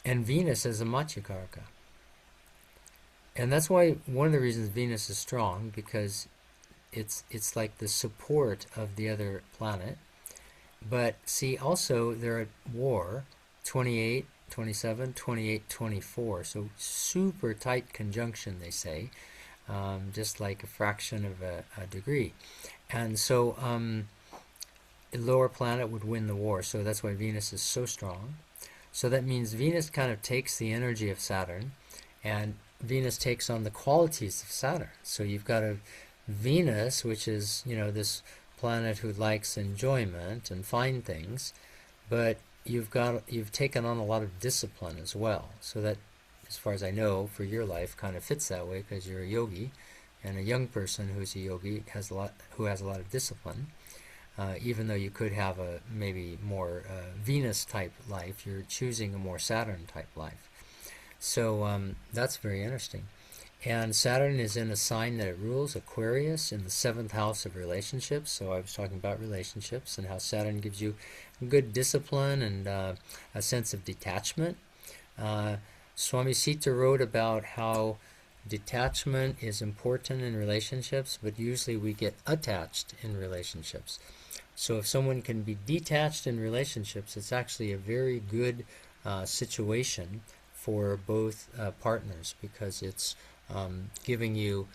and Venus is a Matsyakarka. And that's why one of the reasons Venus is strong, because it's like the support of the other planet. But see, also they're at war, 28, 27, 28, 24. So super tight conjunction, they say, just like a fraction of a degree. And so a lower planet would win the war. So that's why Venus is so strong. So that means Venus kind of takes the energy of Saturn, and Venus takes on the qualities of Saturn. So you've got a Venus, which is, this planet who likes enjoyment and fine things, but you've taken on a lot of discipline as well. So that, as far as I know, for your life, kind of fits that way because you're a yogi, and a young person who's a yogi has a lot of discipline. Even though you could have a maybe more Venus type life, you're choosing a more Saturn type life. So that's very interesting. And Saturn is in a sign that it rules, Aquarius, in the 7th house of relationships. So I was talking about relationships and how Saturn gives you good discipline and a sense of detachment. Swami Sita wrote about how detachment is important in relationships, but usually we get attached in relationships. So if someone can be detached in relationships, it's actually a very good situation for both partners, because it's giving you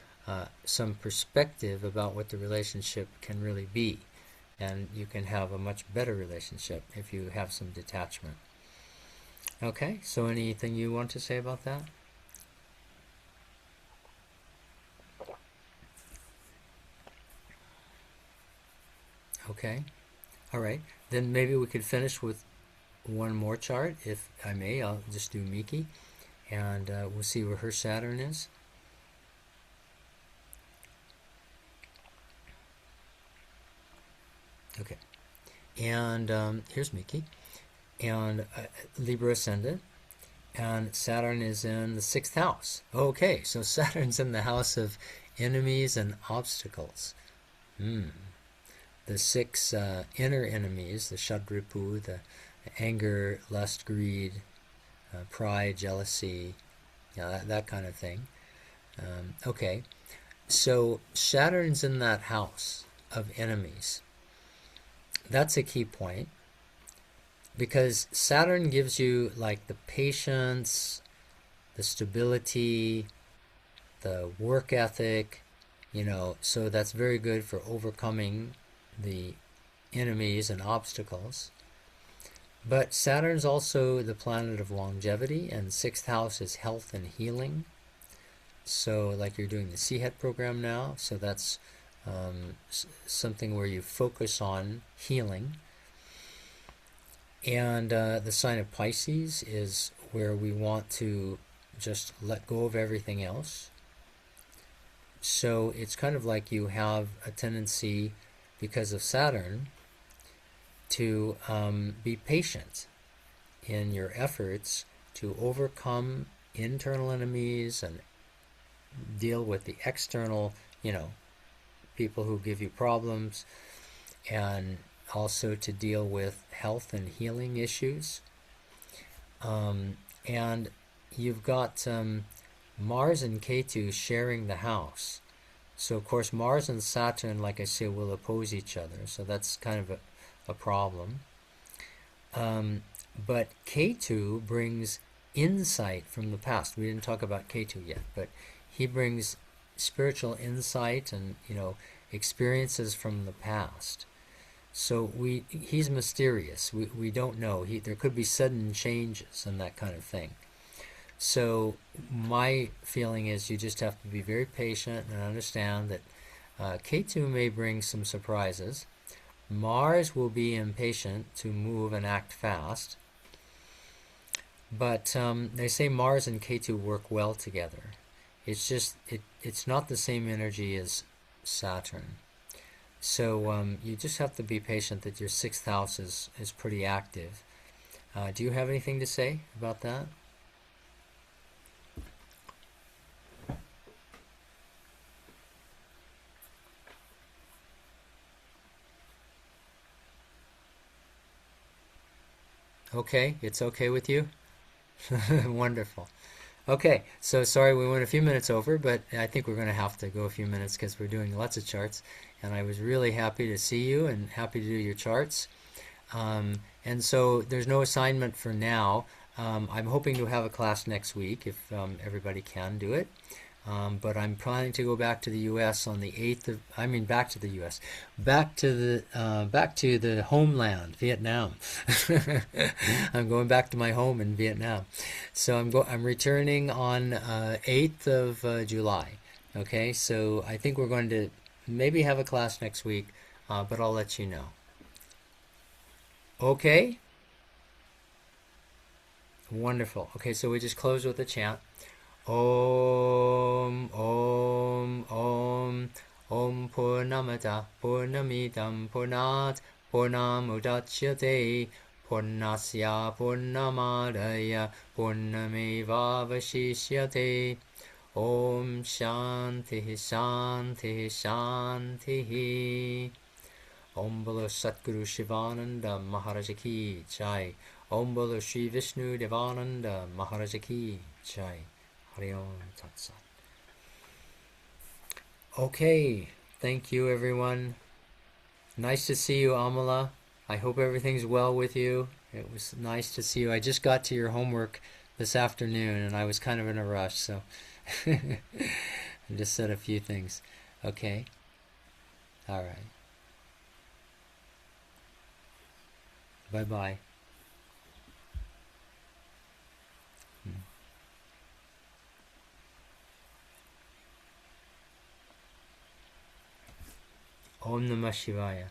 some perspective about what the relationship can really be. And you can have a much better relationship if you have some detachment. Okay, so anything you want to say about that? Okay, all right. Then maybe we could finish with one more chart, if I may. I'll just do Miki, and we'll see where her Saturn is. Okay, and here's Miki, and Libra ascendant, and Saturn is in the 6th house. Okay, so Saturn's in the house of enemies and obstacles. The 6 inner enemies, the Shadripu, the anger, lust, greed, pride, jealousy, that kind of thing. Okay, so Saturn's in that house of enemies. That's a key point, because Saturn gives you like the patience, the stability, the work ethic, so that's very good for overcoming the enemies and obstacles. But Saturn's also the planet of longevity, and sixth house is health and healing. So like you're doing the CHET program now, so that's something where you focus on healing. And the sign of Pisces is where we want to just let go of everything else. So it's kind of like you have a tendency, because of Saturn, to be patient in your efforts to overcome internal enemies and deal with the external, people who give you problems, and also to deal with health and healing issues. And you've got Mars and Ketu sharing the house. So of course Mars and Saturn, like I say, will oppose each other. So that's kind of a problem. But Ketu brings insight from the past. We didn't talk about Ketu yet, but he brings spiritual insight and experiences from the past. So he's mysterious. We don't know. There could be sudden changes and that kind of thing. So my feeling is you just have to be very patient and understand that Ketu may bring some surprises. Mars will be impatient to move and act fast. But they say Mars and Ketu work well together. It's just it's not the same energy as Saturn. So you just have to be patient that your sixth house is pretty active. Do you have anything to say about that? Okay, it's okay with you? Wonderful. Okay, so sorry we went a few minutes over, but I think we're going to have to go a few minutes because we're doing lots of charts, and I was really happy to see you and happy to do your charts. And so there's no assignment for now. I'm hoping to have a class next week if everybody can do it. But I'm planning to go back to the U.S. on the 8th of, back to the U.S., back to the homeland, Vietnam. I'm going back to my home in Vietnam. So I'm returning on 8th of July. Okay, so I think we're going to maybe have a class next week, but I'll let you know. Okay? Wonderful. Okay, so we just close with a chant. Om, Om, Om, Om Purnamada, Purnamidam, Purnat, Purnamudachyate, Purnasya, Purnamadaya, Purnamevavashishyate. Om Shanti, Shanti, Shanti. Om Bolo Satguru Shivananda Maharaja Ki Jai. Om Bolo Shri Vishnu Devananda Maharaja Ki Jai. Hari Om Tat Sat. Okay, thank you everyone. Nice to see you, Amala. I hope everything's well with you. It was nice to see you. I just got to your homework this afternoon and I was kind of in a rush, so I just said a few things. Okay? All right. Bye-bye. Om Namah Shivaya.